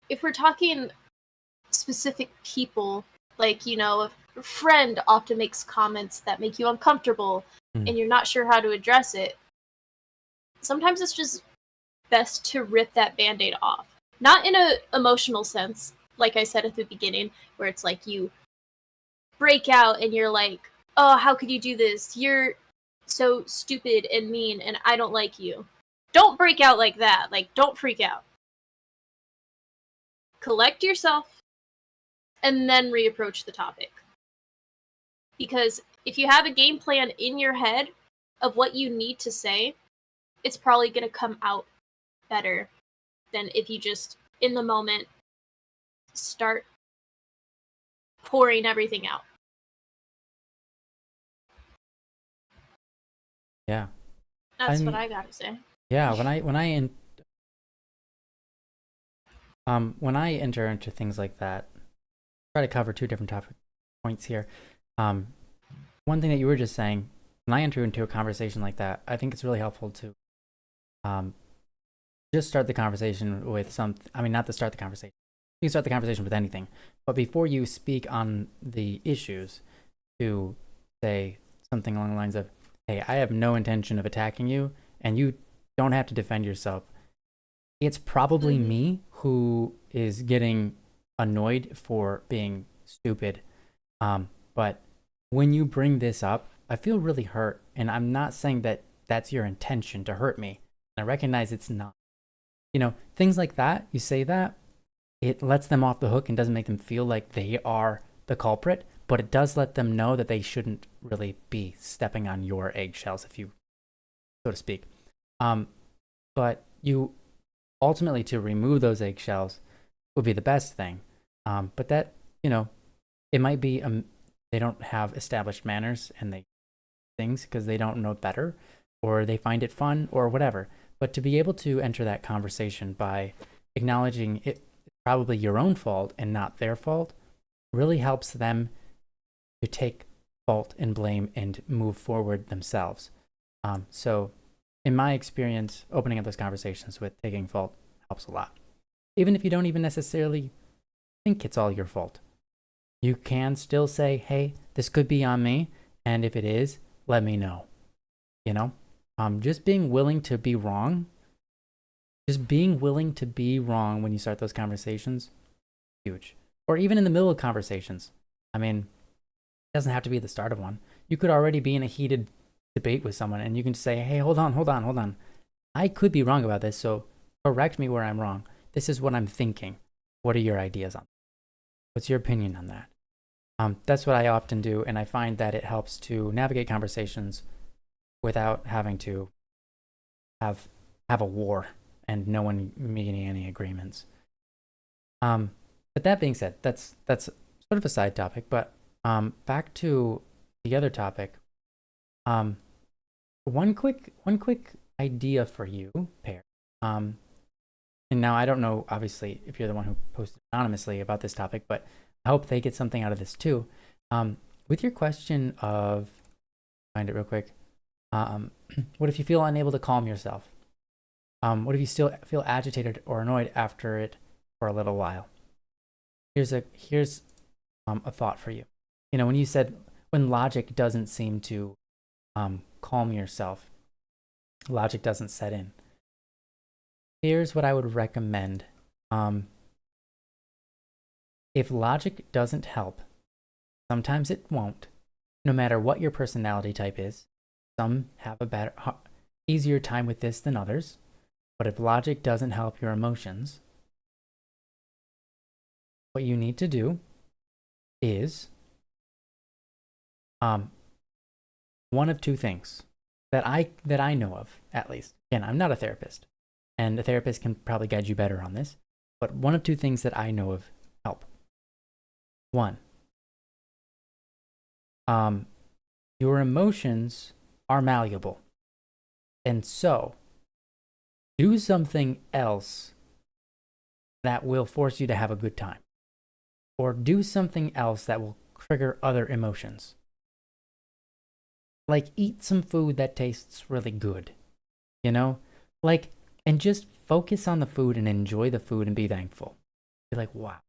If we're talking specific people, like, a friend often makes comments that make you uncomfortable Mm. and you're not sure how to address it, sometimes it's just best to rip that band-aid off. Not in a emotional sense, like I said at the beginning, where it's like you break out and you're like, oh, how could you do this? You're so stupid and mean and I don't like you. Don't break out like that. Like, don't freak out. Collect yourself and then reapproach the topic. Because if you have a game plan in your head of what you need to say, it's probably going to come out better than if you just, in the moment, start pouring everything out. Yeah. That's what I gotta say. Yeah, when I enter into things like that, try to cover two different topic points here. One thing that you were just saying, when I enter into a conversation like that, I think it's really helpful to just start the conversation with not to start the conversation. You can start the conversation with anything, but before you speak on the issues, to say something along the lines of, hey, I have no intention of attacking you, and you don't have to defend yourself. It's probably me who is getting annoyed for being stupid. But when you bring this up, I feel really hurt. And I'm not saying that that's your intention to hurt me. I recognize it's not. Things like that, you say that, it lets them off the hook and doesn't make them feel like they are the culprit, but it does let them know that they shouldn't really be stepping on your eggshells, if you, so to speak. But you ultimately, to remove those eggshells would be the best thing. But that, it might be they don't have established manners and they things because they don't know better, or they find it fun, or whatever. But to be able to enter that conversation by acknowledging it's probably your own fault and not their fault really helps them to take fault and blame and move forward themselves. So in my experience, opening up those conversations with taking fault helps a lot. Even if you don't even necessarily think it's all your fault, you can still say, hey, this could be on me, and if it is, let me know. Just being willing to be wrong, when you start those conversations, huge. Or even in the middle of conversations. It doesn't have to be the start of one. You could already be in a heated debate with someone, and you can say, hey, hold on. I could be wrong about this, so correct me where I'm wrong. This is what I'm thinking. What are your ideas on that? What's your opinion on that? That's what I often do, and I find that it helps to navigate conversations without having to have a war and no one meeting any agreements. But that being said, that's sort of a side topic. But back to the other topic. One quick idea for you, Pear. And now I don't know, obviously, if you're the one who posted anonymously about this topic, but I hope they get something out of this too. With your question of, find it real quick. What if you feel unable to calm yourself? What if you still feel agitated or annoyed after it for a little while? Here's a thought for you. When you said when logic doesn't seem to calm yourself, logic doesn't set in. Here's what I would recommend. If logic doesn't help, sometimes it won't. No matter what your personality type is, some have a easier time with this than others. But if logic doesn't help your emotions, what you need to do is one of two things that I know of, at least. Again, I'm not a therapist, and a therapist can probably guide you better on this. But one of two things that I know of help. One, your emotions are malleable, and so do something else that will force you to have a good time, or do something else that will trigger other emotions. Like eat some food that tastes really good, and just focus on the food and enjoy the food and be thankful. Be like, wow.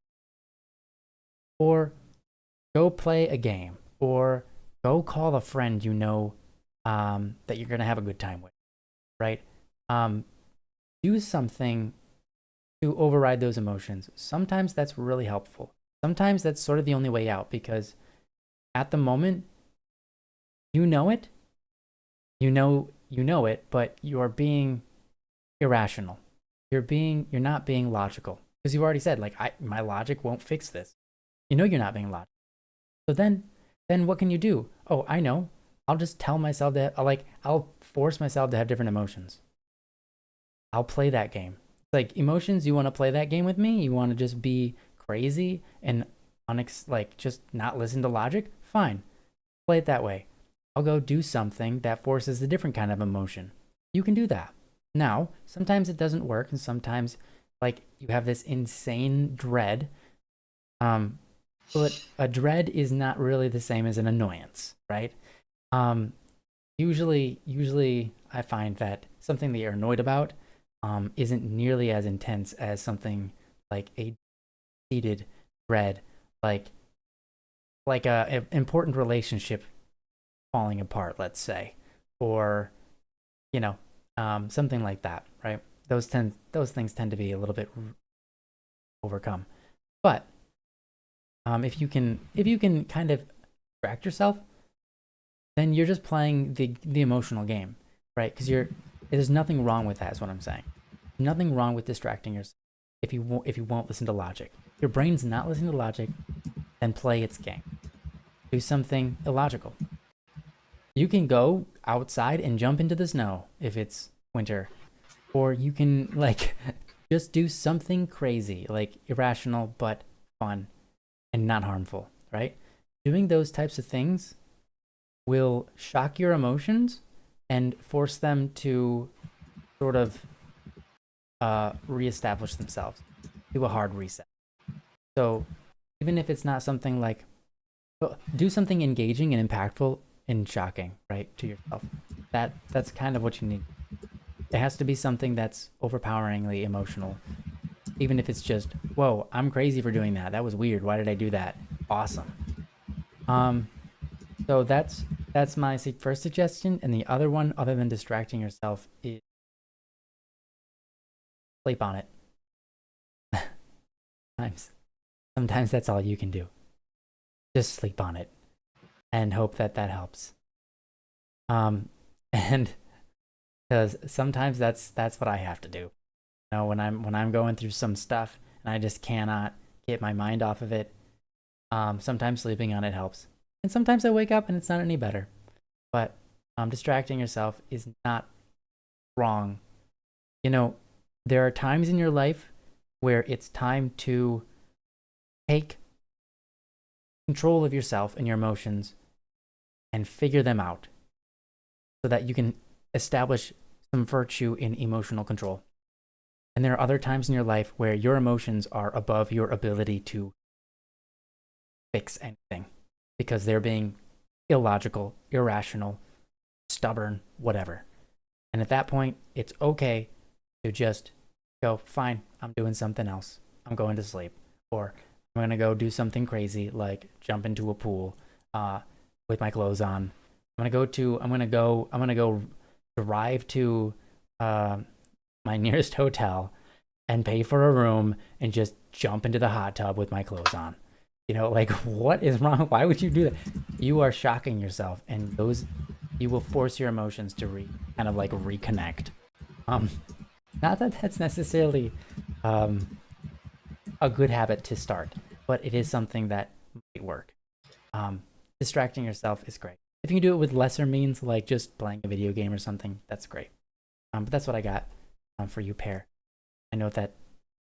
Or go play a game, or go call a friend that you're going to have a good time with, right? Do something to override those emotions. Sometimes that's really helpful. Sometimes that's sort of the only way out, because at the moment, you know it, but you're being irrational. You're not being logical, because you've already said, my logic won't fix this. You're not being logical. So then then what can you do? Oh, I know. I'll just tell myself that, I'll force myself to have different emotions. I'll play that game. Like, emotions, you want to play that game with me? You want to just be crazy and just not listen to logic? Fine. Play it that way. I'll go do something that forces a different kind of emotion. You can do that. Now, sometimes it doesn't work, and sometimes, like, you have this insane dread. But a dread is not really the same as an annoyance, right? Usually I find that something that you're annoyed about isn't nearly as intense as something like a seated dread, like a important relationship falling apart, let's say, or something like that, right? Those things tend to be a little bit overcome. But if you can kind of distract yourself, then you're just playing the emotional game, right? Because there's nothing wrong with that, is what I'm saying. Nothing wrong with distracting yourself if you won't listen to logic. Your brain's not listening to logic, then play its game. Do something illogical. You can go outside and jump into the snow if it's winter, or you can just do something crazy, like irrational but fun and not harmful, right? Doing those types of things will shock your emotions and force them to sort of reestablish themselves, do a hard reset. So even if it's not something do something engaging and impactful and shocking, right, to yourself. That's kind of what you need. It has to be something that's overpoweringly emotional. Even if it's just, whoa, I'm crazy for doing that. That was weird. Why did I do that? Awesome. So that's my first suggestion. And the other one, other than distracting yourself, is sleep on it. Sometimes that's all you can do. Just sleep on it and hope that helps. And because sometimes that's what I have to do. When I'm going through some stuff and I just cannot get my mind off of it, sometimes sleeping on it helps. And sometimes I wake up and it's not any better. But distracting yourself is not wrong. There are times in your life where it's time to take control of yourself and your emotions and figure them out so that you can establish some virtue in emotional control. And there are other times in your life where your emotions are above your ability to fix anything because they're being illogical, irrational, stubborn, whatever. And at that point, it's okay to just go, fine, I'm doing something else. I'm going to sleep. Or I'm going to go do something crazy like jump into a pool with my clothes on. I'm going to go drive to my nearest hotel and pay for a room and just jump into the hot tub with my clothes on. What is wrong? Why would you do that? You are shocking yourself, and you will force your emotions to reconnect. Not that that's necessarily a good habit to start, but it is something that might work. Distracting yourself is great. If you can do it with lesser means, like just playing a video game or something, that's great. But that's what I got for you, Pear. I know that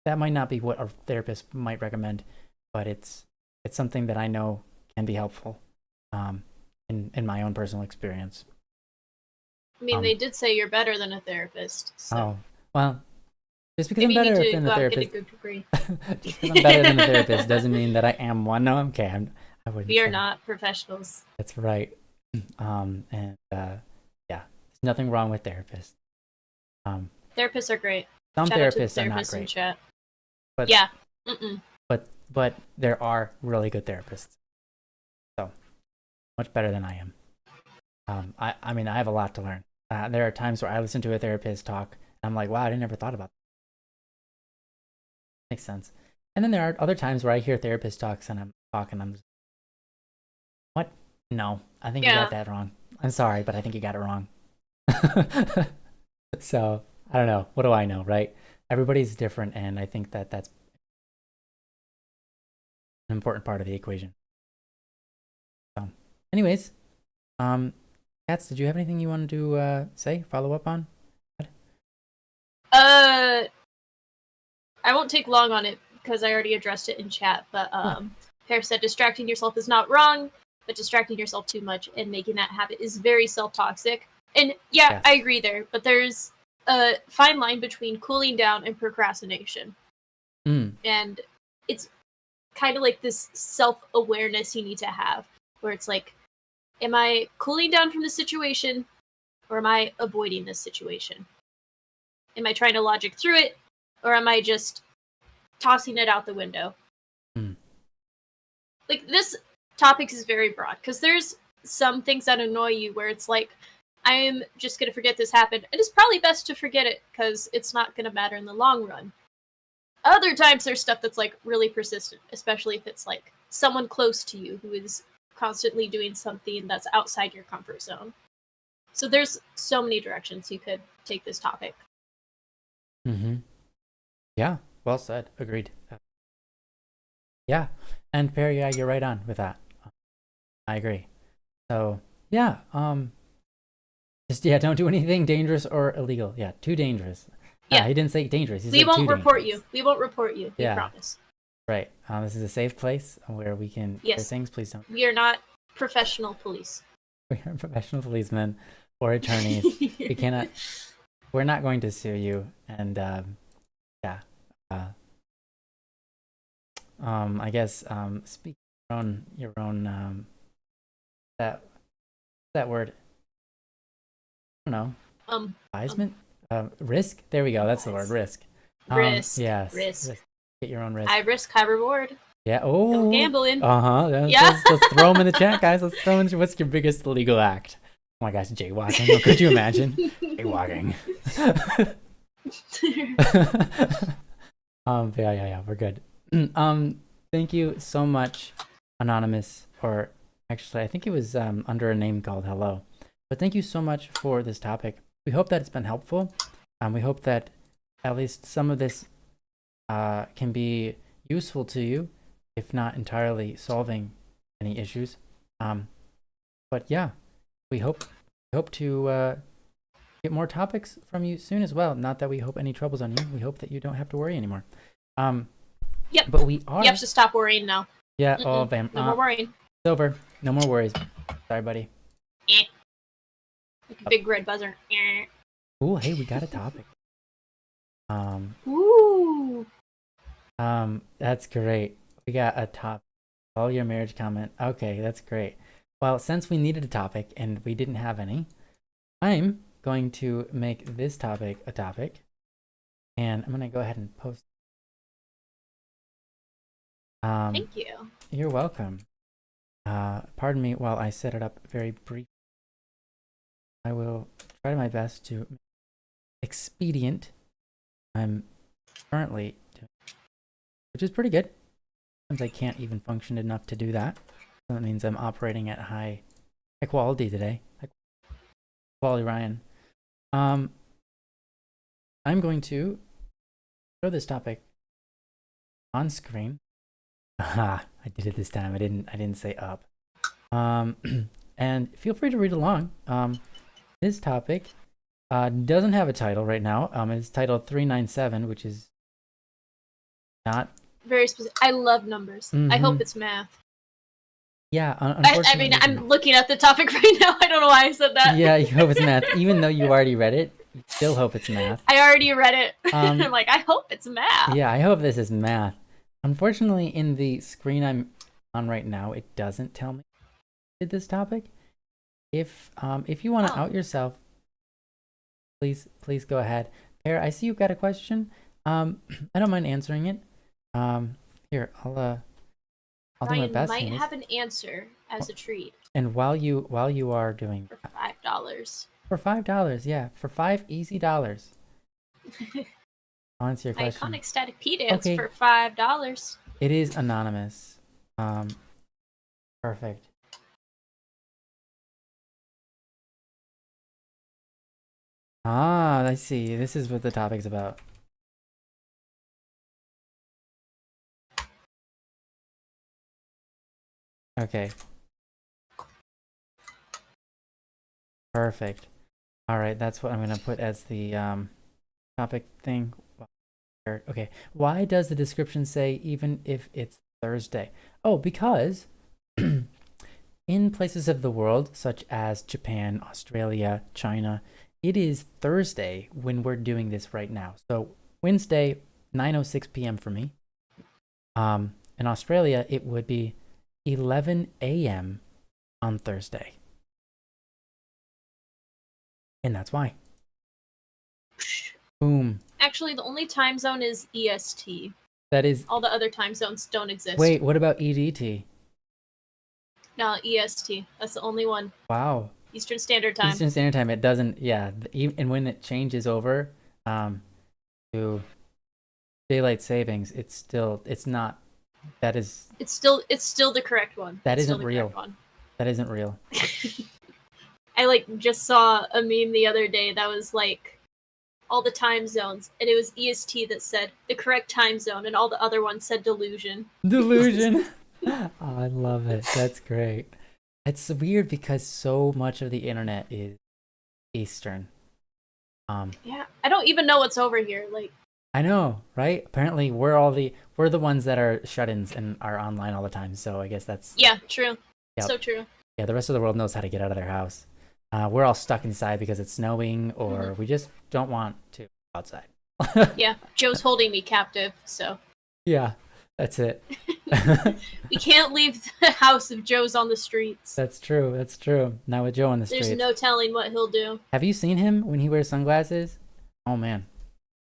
might not be what a therapist might recommend, but it's something that I know can be helpful in my own personal experience. I mean, they did say you're better than a therapist. So. Oh, well, just because maybe I'm better than a therapist, just because I'm better than a therapist doesn't mean that I am one. No, okay, I wouldn't. We are not professionals. That's right. Yeah, there's nothing wrong with therapists. Therapists are great. Some Shout therapists are not in great. chat. But yeah. But there are really good therapists. So much better than I am. I mean, I have a lot to learn. There are times where I listen to a therapist talk, and I'm like, wow, I never thought about that. Makes sense. And then there are other times where I hear therapist talks, and I'm talking, I'm just, what? No, I think you got that wrong. I'm sorry, but I think you got it wrong. So I don't know. What do I know, right? Everybody's different, and I think that that's an important part of the equation. So Anyways, Cats, did you have anything you wanted to say, follow up on? I won't take long on it because I already addressed it in chat. But Pear said distracting yourself is not wrong, but distracting yourself too much and making that habit is very self-toxic. And yeah, Yes. I agree there. But there's a fine line between cooling down and procrastination. And it's kind of like this self-awareness you need to have, where it's like, am I cooling down from the situation, or am I avoiding this situation? Am I trying to logic through it, or am I just tossing it out the window? Like, this topic is very broad, because there's some things that annoy you where it's like, I'm just going to forget this happened, and it's probably best to forget it, because it's not going to matter in the long run. Other times there's stuff that's like really persistent, especially if it's like someone close to you who is constantly doing something that's outside your comfort zone. So there's so many directions you could take this topic. Yeah, well said. Agreed. Yeah, and Perry, yeah, you're right on with that. I agree. So yeah, just don't do anything dangerous or illegal. Yeah, too dangerous. Yeah, he didn't say dangerous. He we said won't too report dangerous. you. We won't report you. We Yeah. promise. Right. This is a safe place where we can hear things. Please don't. We are not professional police. We are professional policemen or attorneys. We cannot. We're not going to sue you. And yeah. I guess speak your own that word. I don't know. Advisement. Risk. There we go. That's the word. Risk. Risk. Yes. Risk. Get your own risk. High risk, high reward. Yeah. Oh. No gambling. Yeah. Let's throw them in the chat, guys. Let's throw in. What's your biggest illegal act? Oh my gosh, jaywalking. Could you imagine? Jaywalking. Yeah. We're good. Thank you so much, Anonymous. Or actually, I think it was under a name called Hello. But thank you so much for this topic. We hope that it's been helpful. We hope that at least some of this can be useful to you, if not entirely solving any issues. But yeah, we hope to get more topics from you soon as well. Not that we hope any troubles on you. We hope that you don't have to worry anymore. Yep. But we are. You have to stop worrying now. Yeah. Oh, bam. No more worrying. It's over. No more worries. Sorry, buddy. Like a big red buzzer. Ooh, hey, we got a topic. Ooh. That's great. We got a topic. All your marriage comment. Okay, that's great. Well, since we needed a topic and we didn't have any, I'm going to make this topic a topic, and I'm gonna go ahead and post. Thank you. You're welcome. Pardon me while I set it up very brief. I will try my best to make it expedient. I'm currently doing, which is pretty good. Sometimes I can't even function enough to do that. So that means I'm operating at high quality today. High quality, Ryan. I'm going to show this topic on screen. Aha, I did it this time. I didn't say up. And feel free to read along. This topic doesn't have a title right now. It's titled 397, which is not very specific. I love numbers. I hope it's math. Yeah, unfortunately. I mean, I'm looking at the topic right now. I don't know why I said that. Yeah, you hope it's math. Even though you already read it, you still hope it's math. I already read it. I'm like, I hope it's math. Yeah, I hope this is math. Unfortunately, in the screen I'm on right now, it doesn't tell me this topic. If you want to out yourself, please go ahead. Pear, I see you've got a question. I don't mind answering it. Here, I'll do my best. Ryan might have an answer as a treat. And while you are doing for $5. For $5, yeah, for $5 easy dollars. I'll answer your question. Iconic static P dance for $5. It is anonymous. Perfect. Ah, I see. This is what the topic's about. Okay. Perfect. All right, that's what I'm gonna put as the topic thing. Okay. Why does the description say even if it's Thursday? Oh, because in places of the world such as Japan, Australia, China, it is Thursday when we're doing this right now. So Wednesday, 9:06 p.m. for me. In Australia, it would be 11 a.m. on Thursday. And that's why. Boom. Actually, the only time zone is EST. That is. All the other time zones don't exist. Wait, what about EDT? No, EST. That's the only one. Wow. Eastern Standard Time. Eastern Standard Time. It doesn't. Yeah, and when it changes over to daylight savings, it's not. That is. It's still the correct one. That it's isn't real. That isn't real. I just saw a meme the other day that was all the time zones, and it was EST that said the correct time zone, and all the other ones said delusion. Delusion. Oh, I love it. That's great. It's weird because so much of the internet is Eastern. Yeah, I don't even know what's over here. I know, right? Apparently, we're the ones that are shut-ins and are online all the time. So I guess that's true. Yep. So true. Yeah, the rest of the world knows how to get out of their house. We're all stuck inside because it's snowing, or we just don't want to go outside. Yeah, Joe's holding me captive, so. Yeah, that's it. We can't leave the house if Joe's on the streets. That's true. That's true. Now with Joe on the streets. There's no telling what he'll do. Have you seen him when he wears sunglasses? Oh man.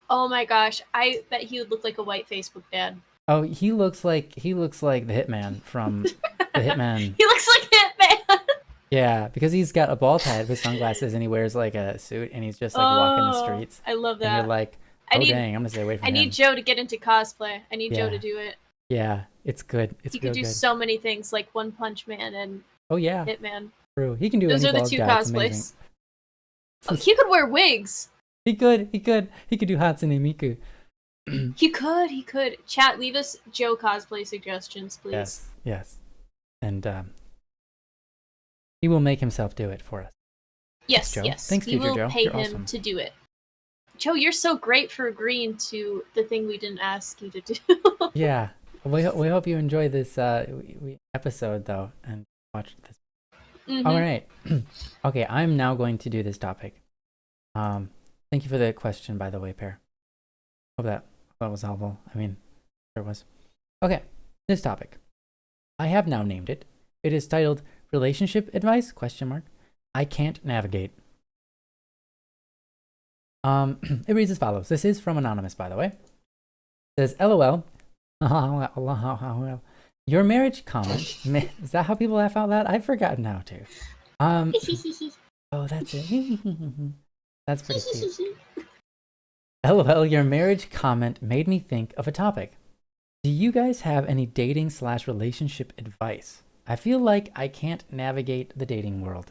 Oh my gosh, I bet he would look like a white Facebook dad. Oh, he looks like the Hitman from the Hitman. He looks like Hitman. Yeah, because he's got a bald head with sunglasses and he wears a suit and he's just walking the streets. I love that. And you're like, dang, I'm gonna stay away from him. I need Joe to get into cosplay. I need Joe to do it. Yeah, it's good. He could do so many things like One Punch Man and Hitman. True. He can do Those any are the bald two guy. It's cosplays. Oh, he could wear wigs. He could do Hatsune Miku. He could. Chat, leave us Joe cosplay suggestions, please. Yes. And he will make himself do it for us. Yes, Joe. yes. Thanks, Future Joe. We will pay You're him awesome. to do it. Joe, you're so great for agreeing to the thing we didn't ask you to do. Yeah. We hope you enjoy this episode, though, and watch this. Mm-hmm. All right. Okay, I'm now going to do this topic. Thank you for the question, by the way, Pear. Hope that was helpful. I mean, sure was. Okay, this topic. I have now named it. It is titled Relationship Advice? ? I can't navigate. It reads as follows. This is from Anonymous, by the way. It says, LOL. Your marriage comment. Is that how people laugh out loud? I've forgotten how to. Oh, that's it. That's pretty cute. LOL, your marriage comment made me think of a topic. Do you guys have any dating/relationship advice? I feel like I can't navigate the dating world.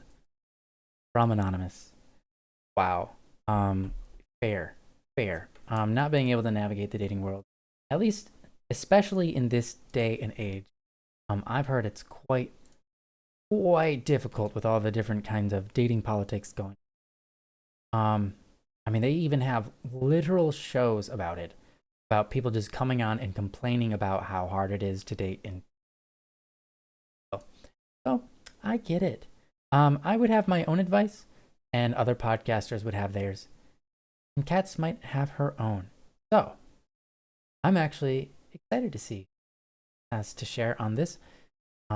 From Anonymous. Wow. Fair. Not being able to navigate the dating world, at least, especially in this day and age. I've heard it's quite difficult with all the different kinds of dating politics going. I mean, they even have literal shows about it, about people just coming on and complaining about how hard it is to date. And so I get it. I would have my own advice, and other podcasters would have theirs, and Katz might have her own. So I'm actually excited to see has to share on this.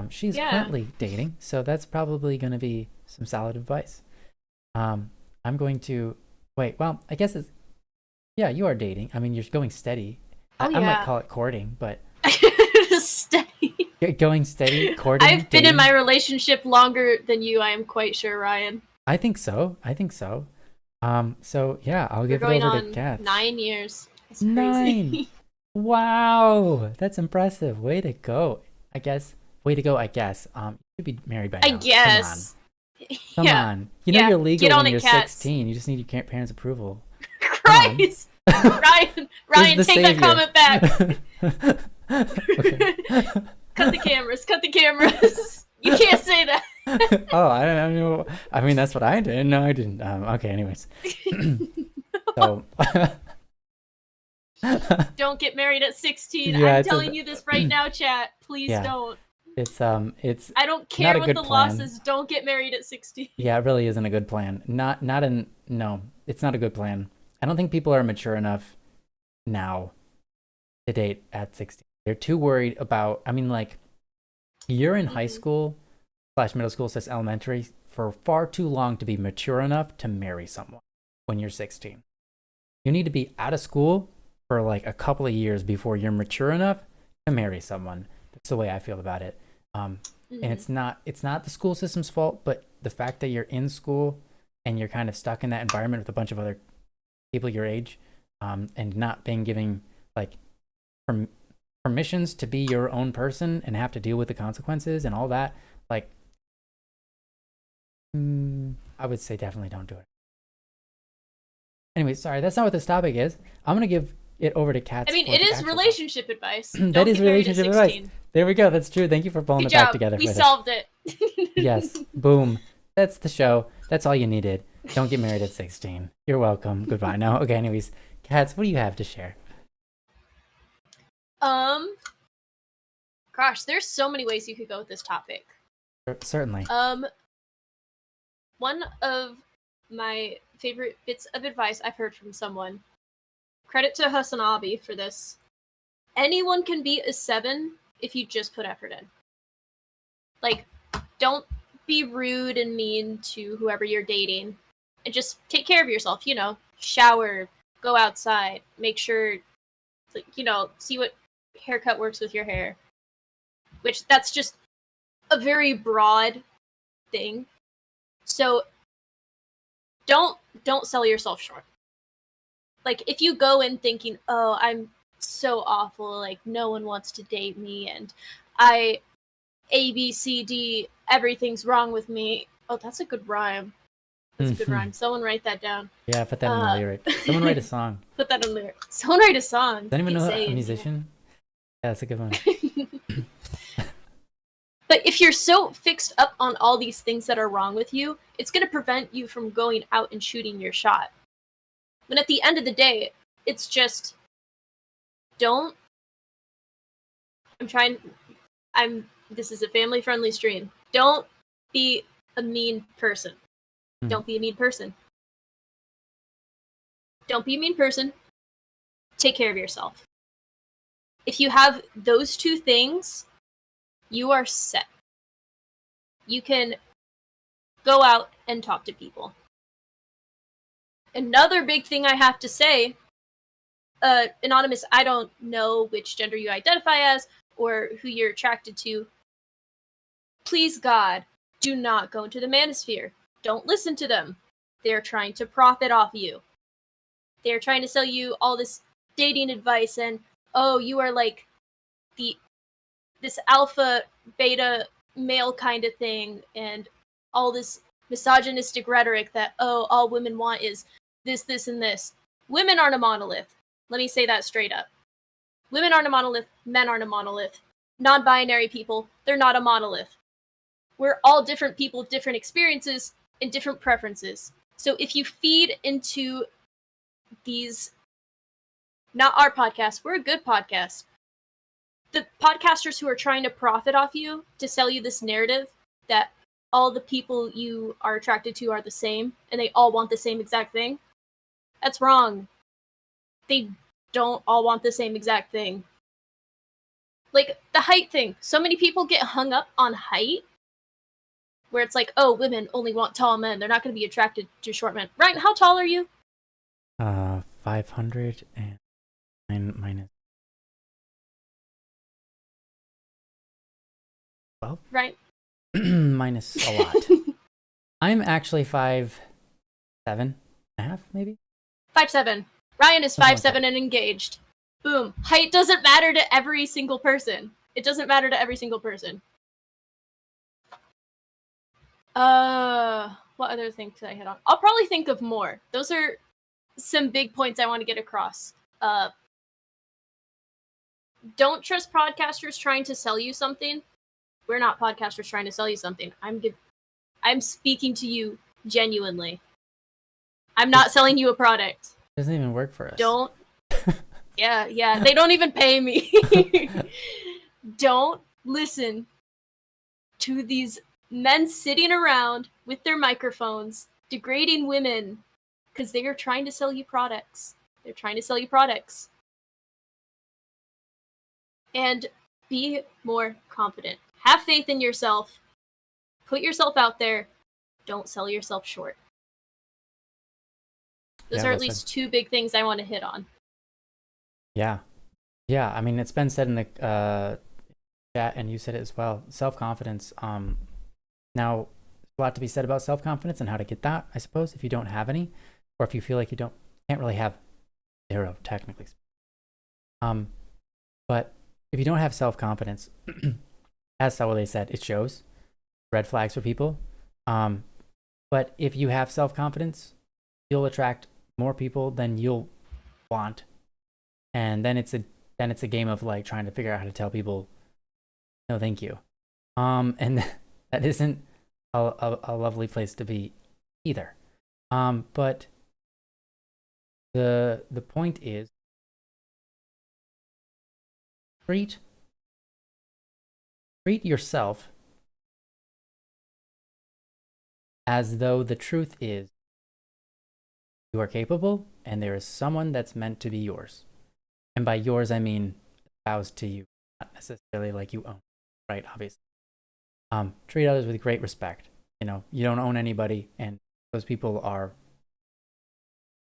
She's currently dating, so that's probably going to be some solid advice. I'm going to wait. Well, I guess it's you are dating. I mean, you're going steady. I might call it courting, but steady. Going steady, courting. I've been in my relationship longer than you. I am quite sure, Ryan. I think so. So yeah, I'll give it over to Katz. 9 years. That's 9. Crazy. Wow, that's impressive. Way to go. I guess. You should be married by now. I guess. Come on. You know you're legal when you're 16. You just need your parents' approval. Christ. Ryan, take that comment back. Okay. Cut the cameras. You can't say that. Oh, I don't know. I mean, that's what I did. No, I didn't. Okay, anyways. So, Don't get married at 16. yeah, I'm it's telling a you this right now, chat. Please yeah, don't. it's I don't not care a what good the law plan. says. Don't get married at 16. Yeah, it really isn't a good plan. Not in no, it's not a good plan. I don't think people are mature enough now to date at 16. They're too worried about, I mean, like, you're in high Hmm. school slash middle school slash elementary for far too long to be mature enough to marry someone when you're 16. You need to be out of school for like a couple of years before you're mature enough to marry someone. That's the way I feel about it. And Hmm. it's not the school system's fault, but the fact that you're in school and you're kind of stuck in that environment with a bunch of other people your age, and not being given like perm- permissions to be your own person and have to deal with the consequences and all that. Like, I would say definitely don't do it. Anyway, sorry, that's not what this topic is. I'm gonna give it over to I Cats mean, for it the is actual topic. relationship advice. That Don't is get married at relationship advice. 16. There we go. That's true. Thank you for pulling Good it back job. together We with it. solved it. Yes. Boom. That's the show. That's all you needed. Don't get married at 16. You're welcome. Goodbye. No. Okay. Anyways, Cats, what do you have to share? um, Gosh, there's so many ways you could go with this topic. Certainly. One of my favorite bits of advice I've heard from someone. Credit to Hasanabi for this. Anyone can be a 7 if you just put effort in. Like, don't be rude and mean to whoever you're dating. And just take care of yourself, shower, go outside, make sure, see what haircut works with your hair. Which that's just a very broad thing. So don't sell yourself short. Like, if you go in thinking, "Oh, I'm so awful, like no one wants to date me and I ABCD, everything's wrong with me." Oh, that's a good rhyme. That's a good Hmm. rhyme. Someone write that down. Yeah. Put that in the Uh lyric. Someone write a song. Put that in there. Someone write a song. Does anyone Get know Zay a in here. musician? Yeah, that's a good one. But if you're so fixed up on all these things that are wrong with you, it's going to prevent you from going out and shooting your shot. When at the end of the day, it's just don't. I'm trying. This is a family friendly stream. Don't be a mean person. Hmm. Don't be a mean person. Don't be a mean person. Take care of yourself. If you have those two things, you are set. You can go out and talk to people. Another big thing I have to say, Anonymous, I don't know which gender you identify as or who you're attracted to. Please, God, do not go into the manosphere. Don't listen to them. They're trying to profit off you. They're trying to sell you all this dating advice and, oh, you are like this alpha beta male kind of thing, and all this misogynistic rhetoric that, oh, all women want is this and this. Women aren't a monolith. Let me say that straight up. Women aren't a monolith. Men aren't a monolith. Non-binary people, they're not a monolith. We're all different people, different experiences, and different preferences. So if you feed into these, not our podcast, we're a good podcast, the podcasters who are trying to profit off you to sell you this narrative that all the people you are attracted to are the same and they all want the same exact thing, that's wrong. They don't all want the same exact thing. Like the height thing. So many people get hung up on height, where it's like, oh, women only want tall men. They're not going to be attracted to short men. Ryan, how tall are you? 509 minus 12. Right. Minus a lot. I'm actually 5'7.5", maybe. 5'7". Ryan is Something 5'7" like that. and engaged. Boom. Height doesn't matter to every single person. It doesn't matter to every single person. What other things did I hit on? I'll probably think of more. Those are some big points I want to get across. Don't trust podcasters trying to sell you something. We're not podcasters trying to sell you something. I'm speaking to you genuinely. I'm not selling you a product. It doesn't even work for us. Don't. Yeah, they don't even pay me. Don't listen to these men sitting around with their microphones degrading women because they are trying to sell you products. They're trying to sell you products. And be more confident. Have faith in yourself. Put yourself out there. Don't sell yourself short. Those are at least two big things I want to hit on. Yeah. I mean, it's been said in the chat, and you said it as well. Self-confidence. Now, there's a lot to be said about self-confidence and how to get that, I suppose, if you don't have any, or if you feel like you can't really have zero, technically. But if you don't have self-confidence, as Sawale said, it shows red flags for people. But if you have self-confidence, you'll attract more people than you'll want, and then it's a game of like trying to figure out how to tell people no thank you, and that isn't a lovely place to be either. But the point is, treat yourself as though the truth is you are capable and there is someone that's meant to be yours. And by yours, I mean espoused to you, not necessarily like you own, right? Obviously. Treat others with great respect. You know, you don't own anybody, and those people are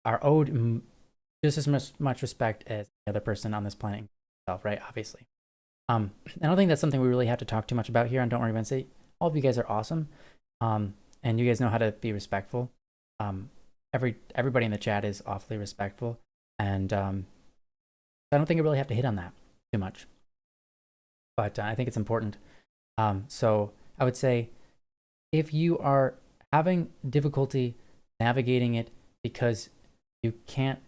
owed just as much respect as the other person on this planet itself, right? Obviously. I don't think that's something we really have to talk too much about here on Don't Worry Wednesday. All of you guys are awesome. And you guys know how to be respectful. Everybody in the chat is awfully respectful, and I don't think I really have to hit on that too much, but I think it's important. So I would say, if you are having difficulty navigating it because you can't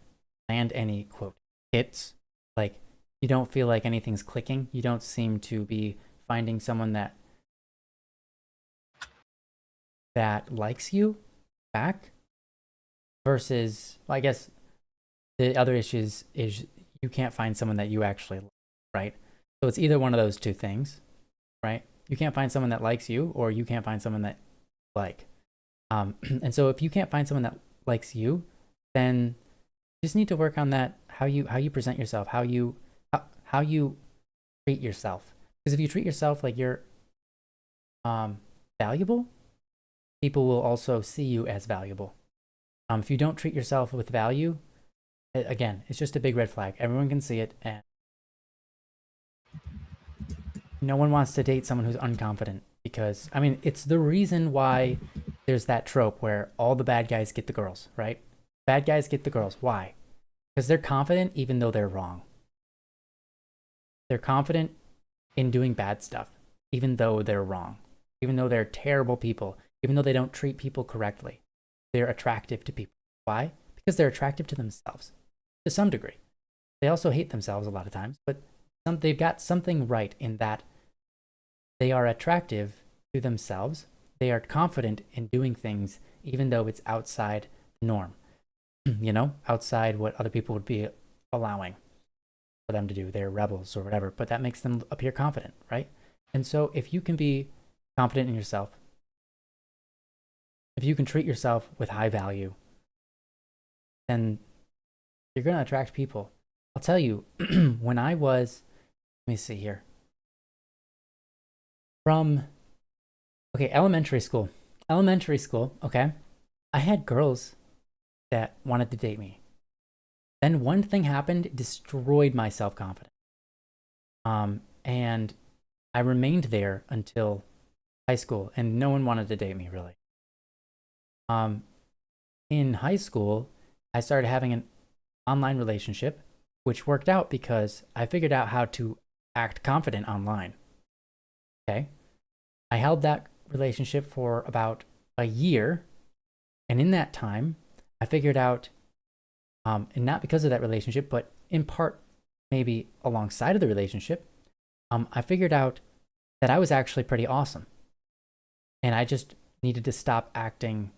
land any quote hits, like you don't feel like anything's clicking, you don't seem to be finding someone that likes you back, versus, well, I guess the other issue is you can't find someone that you actually like, right? So it's either one of those two things, right? You can't find someone that likes you, or you can't find someone that you like. And so if you can't find someone that likes you, then you just need to work on that, how you present yourself, how you treat yourself. Because if you treat yourself like you're valuable, people will also see you as valuable. If you don't treat yourself with value, again, it's just a big red flag. Everyone can see it, and no one wants to date someone who's unconfident, because, I mean, it's the reason why there's that trope where all the bad guys get the girls, right? Bad guys get the girls. Why? Because they're confident even though they're wrong. They're confident in doing bad stuff even though they're wrong, even though they're terrible people, even though they don't treat people correctly. They're attractive to people. Why? Because they're attractive to themselves to some degree. They also hate themselves a lot of times, but they've got something right in that they are attractive to themselves. They are confident in doing things even though it's outside the norm, you know, outside what other people would be allowing for them to do. They're rebels or whatever, but that makes them appear confident, right? And so if you can be confident in yourself, if you can treat yourself with high value, then you're going to attract people. I'll tell you, when I was, let me see here, from, okay, elementary school, okay, I had girls that wanted to date me. Then one thing happened, destroyed my self-confidence. And I remained there until high school, and no one wanted to date me, really. In high school, I started having an online relationship, which worked out because I figured out how to act confident online. Okay? I held that relationship for about a year, and in that time, I figured out, and not because of that relationship, but in part maybe alongside of the relationship, I figured out that I was actually pretty awesome. And I just needed to stop acting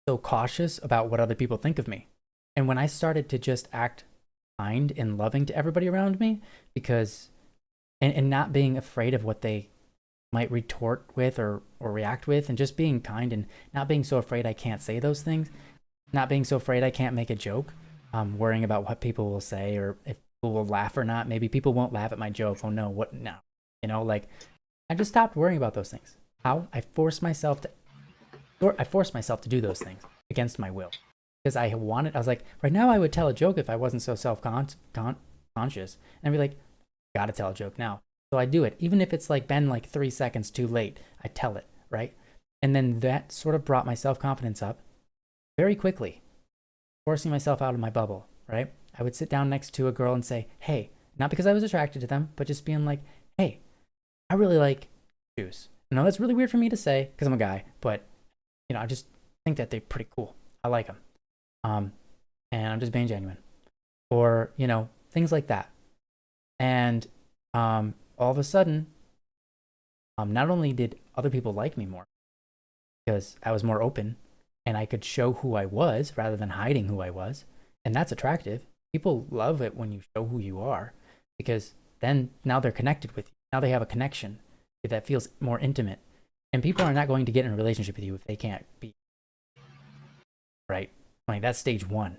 so cautious about what other people think of me. And when I started to just act kind and loving to everybody around me, because and not being afraid of what they might retort with or react with, and just being kind and not being so afraid I can't say those things, not being so afraid I can't make a joke, worrying about what people will say or if people will laugh or not. Maybe people won't laugh at my joke. Oh no, what now? You know, like I just stopped worrying about those things. How I forced myself to do those things against my will because I was like, right now I would tell a joke if I wasn't so self-conscious, and I'd be like, gotta tell a joke now. So I do it, even if it's like been like 3 seconds too late. I tell it, right? And then that sort of brought my self-confidence up very quickly, forcing myself out of my bubble, right? I would sit down next to a girl and say, hey, not because I was attracted to them, but just being like, hey, I really like shoes. No, that's really weird for me to say because I'm a guy, but you know, I just think that they're pretty cool. I like them. And I'm just being genuine. Or, you know, things like that. And all of a sudden, not only did other people like me more because I was more open and I could show who I was rather than hiding who I was, and that's attractive. People love it when you show who you are because then now they're connected with you. Now they have a connection that feels more intimate. And people are not going to get in a relationship with you if they can't be. Right? Like that's stage one.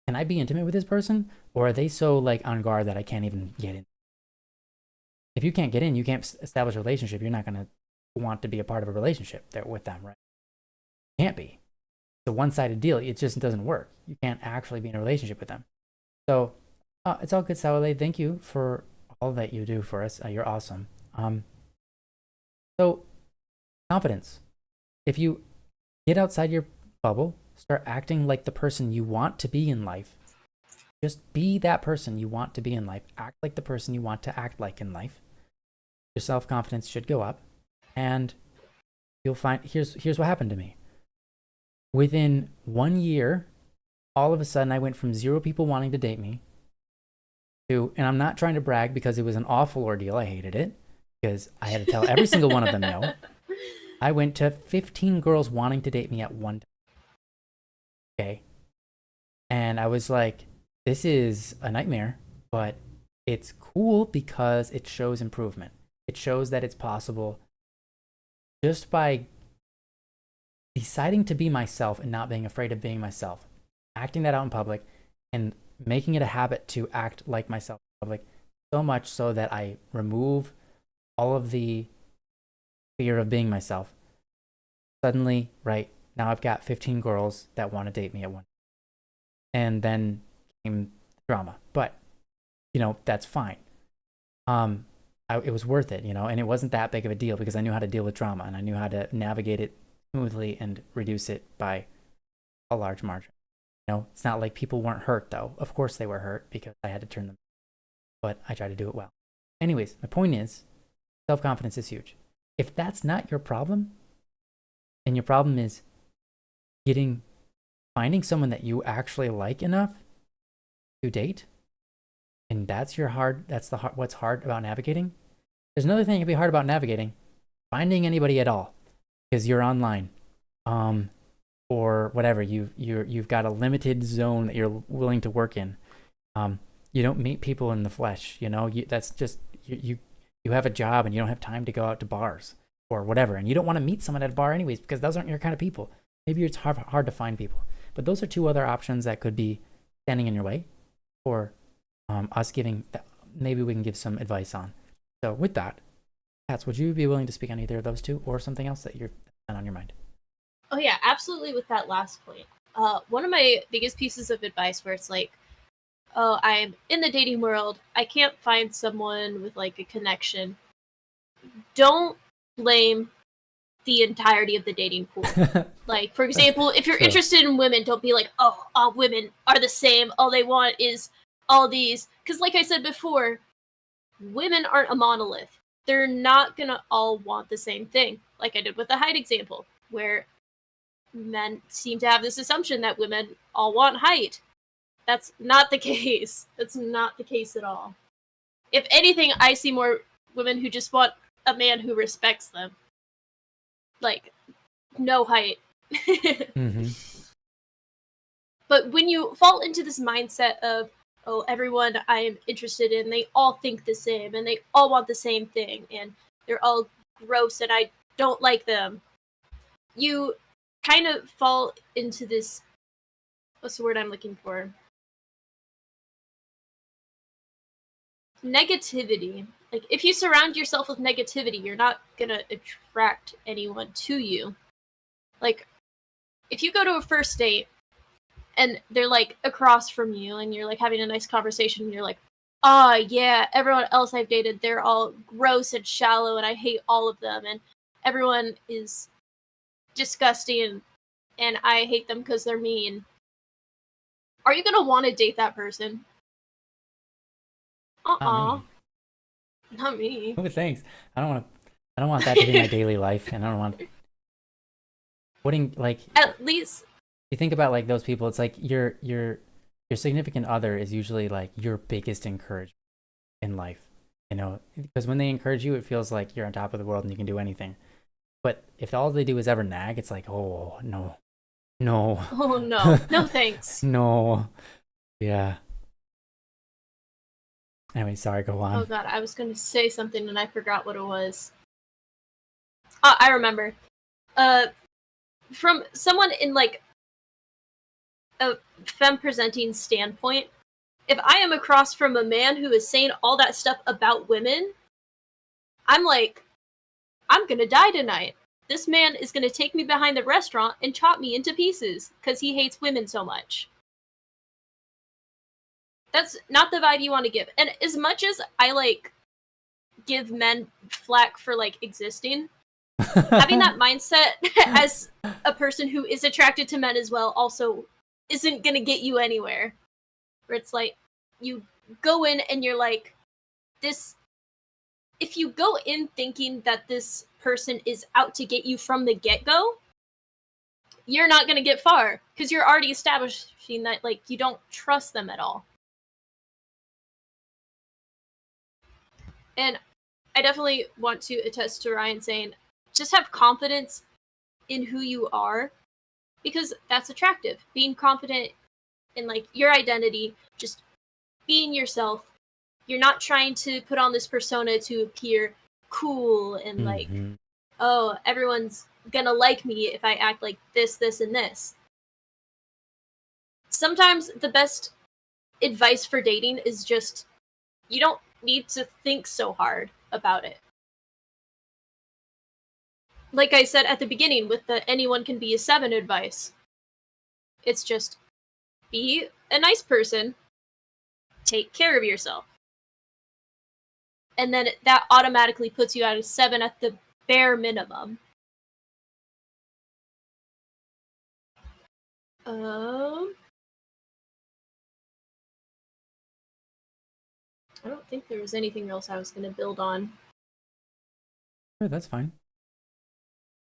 Can I be intimate with this person? Or are they so like on guard that I can't even get in? If you can't get in, you can't establish a relationship. You're not going to want to be a part of a relationship there with them, right? Can't be. It's a one-sided deal. It just doesn't work. You can't actually be in a relationship with them. So it's all good, Sawale. Thank you for all that you do for us. You're awesome. So confidence. If you get outside your bubble, start acting like the person you want to be in life. Just be that person you want to be in life. Act like the person you want to act like in life. Your self-confidence should go up. And you'll find, here's what happened to me. Within 1 year, all of a sudden I went from 0 people wanting to date me to, and I'm not trying to brag because it was an awful ordeal. I hated it because I had to tell every single one of them no. I went to 15 girls wanting to date me at one time. Okay. And I was like, this is a nightmare, but it's cool because it shows improvement. It shows that it's possible just by deciding to be myself and not being afraid of being myself, acting that out in public and making it a habit to act like myself in public, so much so that I remove all of the fear of being myself. Suddenly, right, now I've got 15 girls that want to date me at one. And then came drama. But, you know, that's fine. It was worth it, you know, and it wasn't that big of a deal because I knew how to deal with drama and I knew how to navigate it smoothly and reduce it by a large margin. You know, it's not like people weren't hurt though. Of course they were hurt because I had to turn them, but I tried to do it well. Anyways, my point is self-confidence is huge. If that's not your problem, and your problem is finding someone that you actually like enough to date, and that's what's hard about navigating. There's another thing that can be hard about navigating, finding anybody at all, because you're online, or whatever. You've got a limited zone that you're willing to work in. You don't meet people in the flesh. You know, that's just you have a job and you don't have time to go out to bars or whatever, and you don't want to meet someone at a bar anyways because those aren't your kind of people. Maybe it's hard to find people, but those are 2 other options that could be standing in your way, or us giving. Maybe we can give some advice on. So with that, Pats, would you be willing to speak on either of those 2 or something else that you're on your mind? Oh yeah, absolutely. With that last point, one of my biggest pieces of advice where it's like, oh, I'm in the dating world, I can't find someone with like a connection. Don't blame the entirety of the dating pool. Like, for example, if you're interested in women, don't be like, oh, all women are the same. All they want is all these. Because like I said before, women aren't a monolith. They're not going to all want the same thing. Like I did with the height example, where men seem to have this assumption that women all want height. That's not the case. That's not the case at all. If anything, I see more women who just want a man who respects them. Like, no height. Mm-hmm. But when you fall into this mindset of, oh, everyone I am interested in, they all think the same and they all want the same thing and they're all gross and I don't like them, you kind of fall into this, what's the word I'm looking for? Negativity. Like, if you surround yourself with negativity, you're not gonna attract anyone to you. Like, if you go to a first date and they're like across from you and you're like having a nice conversation and you're like, oh yeah, everyone else I've dated, they're all gross and shallow and I hate all of them and everyone is disgusting and I hate them because they're mean. Are you gonna want to date that person? Not Uh-uh. me. Not me. Oh, thanks. I don't want to. I don't want that to be my daily life, and I don't want putting like. At least You think about like those people. It's like your significant other is usually like your biggest encouragement in life. You know, because when they encourage you, it feels like you're on top of the world and you can do anything. But if all they do is ever nag, it's like, oh no, no, oh no. No thanks. no, yeah. Anyway, sorry. Go Oh on. god, I was gonna say something and I forgot what it was. I remember. Uh, from someone in like a femme presenting standpoint, if I am across from a man who is saying all that stuff about women, I'm like, I'm gonna die tonight. This man is gonna take me behind the restaurant and chop me into pieces because he hates women so much. That's not the vibe you want to give. And as much as I like give men flack for like existing, having that mindset as a person who is attracted to men as well also isn't gonna get you anywhere. Where it's like you go in and you're like, this, if you go in thinking that this person is out to get you from the get-go, you're not gonna get far because you're already establishing that like you don't trust them at all. And I definitely want to attest to Ryan saying just have confidence in who you are because that's attractive. Being confident in like your identity, just being yourself. You're not trying to put on this persona to appear cool and like, Hmm. oh, everyone's gonna like me if I act like this, this, and this. Sometimes the best advice for dating is just you don't need to think so hard about it. Like I said at the beginning with the anyone can be a 7 advice, it's just be a nice person, take care of yourself. And then that automatically puts you at a 7 at the bare minimum. Um, I don't think there was anything else I was going to build on. Sure, that's fine.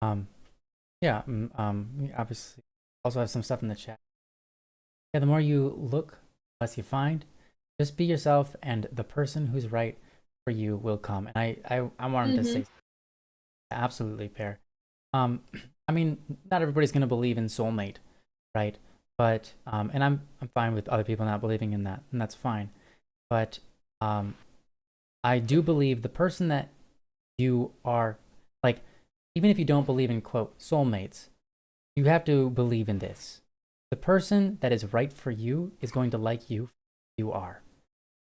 Um, yeah. We obviously also have some stuff in the chat. Yeah, the more you look, the less you find. Just be yourself, and the person who's right for you will come. And I wanted to say absolutely pair. Um, I mean, not everybody's gonna believe in soulmate, right? But and I'm fine with other people not believing in that, and that's fine. But um, I do believe the person that you are, like, even if you don't believe in quote soulmates, you have to believe in this. The person that is right for you is going to like you you are.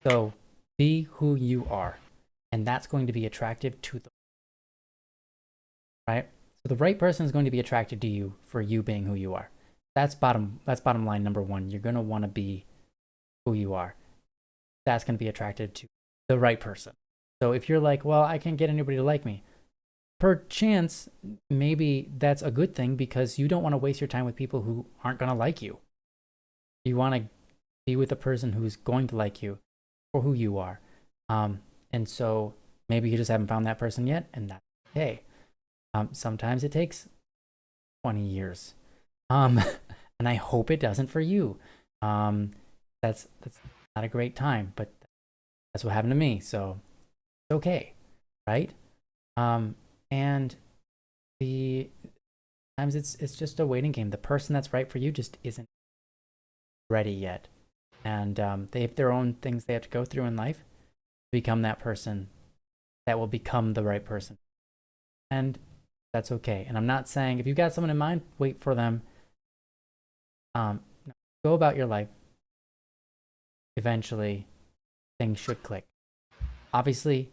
So be who you are, and that's going to be attractive to them, right? So the right person is going to be attracted to you for you being who you are. That's bottom line number one. You're gonna want to be who you are. That's gonna be attracted to the right person. So if you're like, well, I can't get anybody to like me, per chance, maybe that's a good thing because you don't want to waste your time with people who aren't gonna like you. You want to be with a person who's going to like you for who you are. And so maybe you just haven't found that person yet, and that's okay. Sometimes it takes 20 years. And I hope it doesn't for you. That's not a great time, but that's what happened to me. So it's okay, right? And the Sometimes it's just a waiting game. The person that's right for you just isn't ready yet, and they have their own things they have to go through in life to become that person that will become the right person, and that's okay. And I'm not saying if you've got someone in mind, wait for them. Go about your life. Eventually, things should click. Obviously,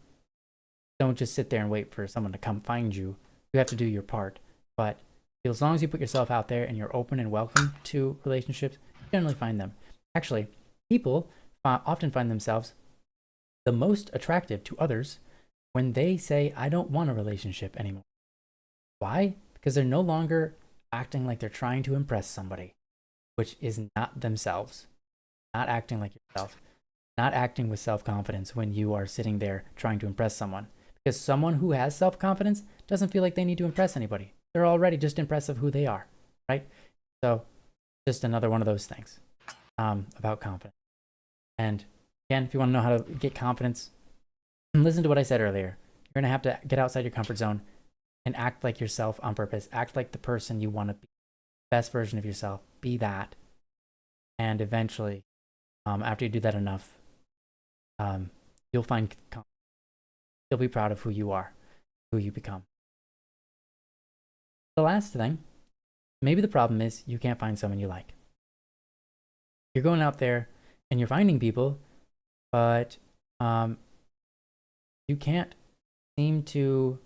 don't just sit there and wait for someone to come find you. You have to do your part. But as long as you put yourself out there and you're open and welcome to relationships, you generally find them. Actually, people often find themselves the most attractive to others when they say, I don't want a relationship anymore. Why? Because they're no longer acting like they're trying to impress somebody, which is not themselves. Not acting like yourself. Not acting with self-confidence when you are sitting there trying to impress someone. Because someone who has self-confidence doesn't feel like they need to impress anybody. They're already just impressive who they are, right? So just another one of those things about confidence. And again, if you want to know how to get confidence, listen to what I said earlier. You're going to have to get outside your comfort zone and act like yourself on purpose. Act like the person you want to be. Best version of yourself. Be that. And eventually, after you do that enough, you'll find confidence. You'll be proud of who you are, who you become. The last thing, maybe the problem is you can't find someone you like. You're going out there and you're finding people, but you can't seem to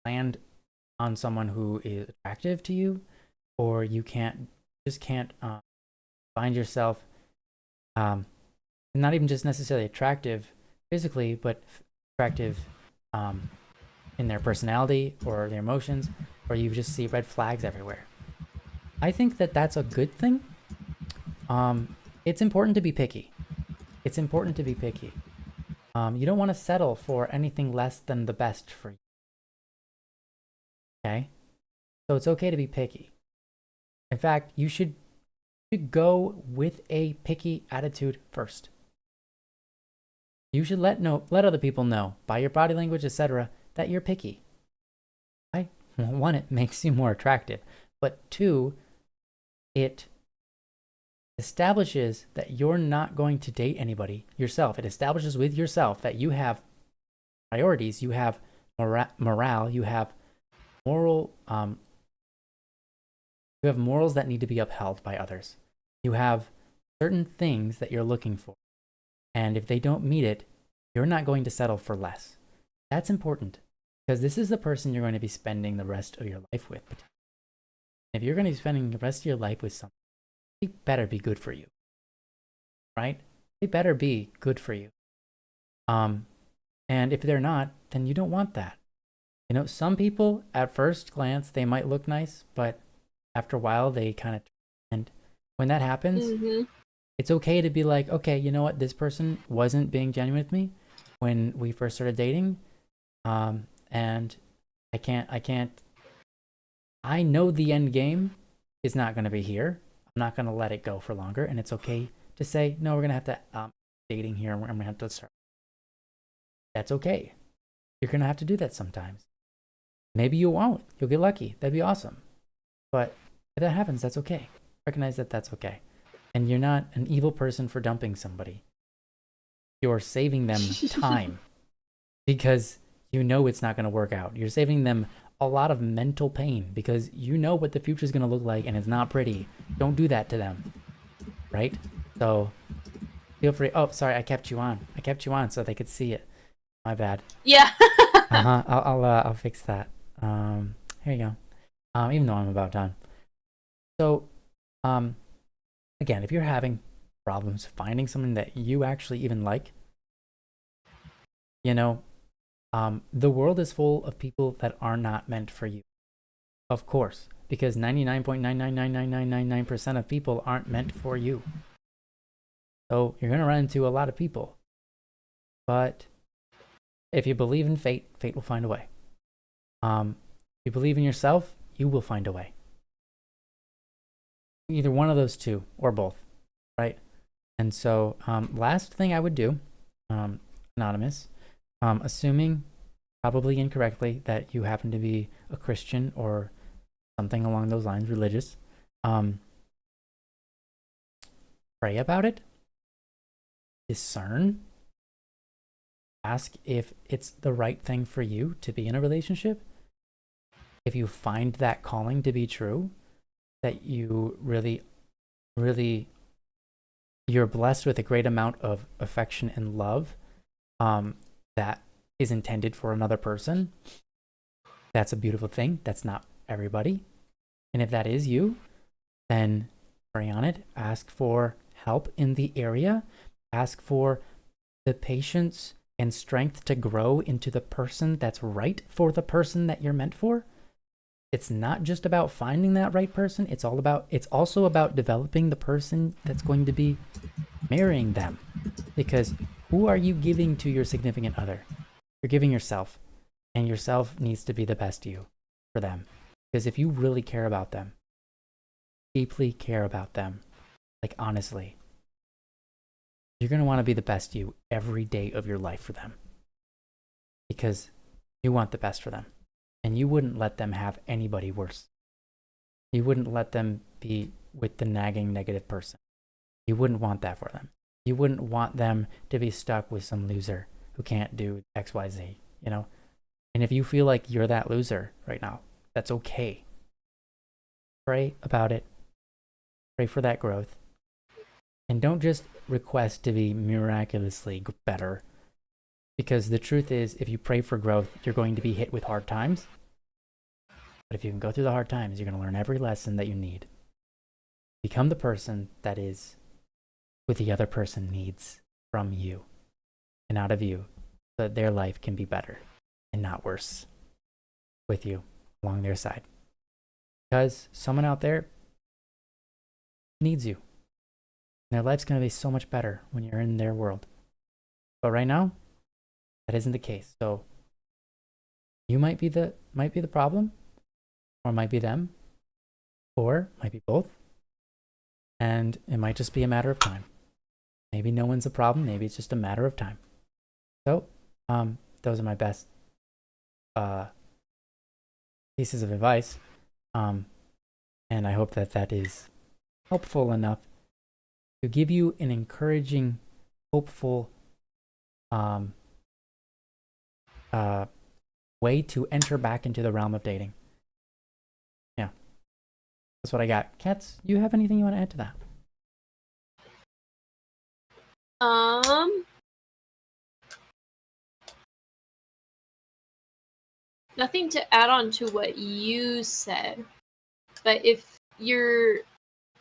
land on someone who is attractive to you, or you can't find yourself not even just necessarily attractive physically, but attractive in their personality or their emotions, or you just see red flags everywhere. I think that that's a good thing. It's important to be picky. It's important to be picky. You don't want to settle for anything less than the best for you. Okay? So it's okay to be picky. In fact, you should go with a picky attitude first. You should let other people know by your body language, etc., that you're picky. Right? One, it makes you more attractive, but two, it establishes that you're not going to date anybody yourself. It establishes with yourself that you have priorities, you have morale, you have moral, you have morals that need to be upheld by others. You have certain things that you're looking for. And if they don't meet it, you're not going to settle for less. That's important because this is the person you're going to be spending the rest of your life with. If you're going to be spending the rest of your life with someone, they better be good for you, right? They better be good for you. And if they're not, then you don't want that. You know, some people at first glance, they might look nice, but after a while they kind of, and when that happens, it's okay to be like, okay, you know what? This person wasn't being genuine with me when we first started dating. And I know the end game is not going to be here. I'm not going to let it go for longer. And it's okay to say, no, we're going to have to, dating here. And we're going to have to start. That's okay. You're going to have to do that sometimes. Maybe you won't. You'll get lucky. That'd be awesome. But if that happens, that's okay. Recognize that that's okay. And you're not an evil person for dumping somebody. You're saving them time because you know it's not going to work out. You're saving them a lot of mental pain because you know what the future is going to look like and it's not pretty. Don't do that to them, right? So feel free. Oh, sorry, I kept you on. I kept you on so they could see it. My bad. Yeah. I'll fix that. Here you go. Even though I'm about done. So, again, if you're having problems finding someone that you actually even like, you know, the world is full of people that are not meant for you. Of course, because 99.9999999% of people aren't meant for you. So you're going to run into a lot of people. But if you believe in fate, fate will find a way. If you believe in yourself, you will find a way. Either one of those two or both, right? And so last thing I would do, anonymous, assuming probably incorrectly, that you happen to be a Christian or something along those lines, religious. Pray about it. Discern. Ask if it's the right thing for you to be in a relationship. If you find that calling to be true, that you really, really, you're blessed with a great amount of affection and love that is intended for another person, that's a beautiful thing. That's not everybody. And if that is you, then pray on it. Ask for help in the area. Ask for the patience and strength to grow into the person that's right for the person that you're meant for. It's not just about finding that right person. It's also about developing the person that's going to be marrying them. Because who are you giving to your significant other? You're giving yourself. And yourself needs to be the best you for them. Because if you really care about them, deeply care about them, like honestly, you're going to want to be the best you every day of your life for them. Because you want the best for them. And you wouldn't let them have anybody worse. You wouldn't let them be with the nagging negative person. You wouldn't want that for them. You wouldn't want them to be stuck with some loser who can't do XYZ, you know? And if you feel like you're that loser right now, that's okay. Pray about it. Pray for that growth. And don't just request to be miraculously better. Because the truth is, if you pray for growth, you're going to be hit with hard times. But if you can go through the hard times, you're going to learn every lesson that you need. Become the person that is what the other person needs from you and out of you, so that their life can be better and not worse with you along their side. Because someone out there needs you. And their life's going to be so much better when you're in their world. But right now, that isn't the case. So you might be the problem, or might be them, or might be both. And it might just be a matter of time. Maybe no one's a problem. Maybe it's just a matter of time. So, those are my best pieces of advice. And I hope that that is helpful enough to give you an encouraging, hopeful way to enter back into the realm of dating. Yeah. That's what I got. Cats, you have anything you want to add to that? Nothing to add on to what you said. But if you're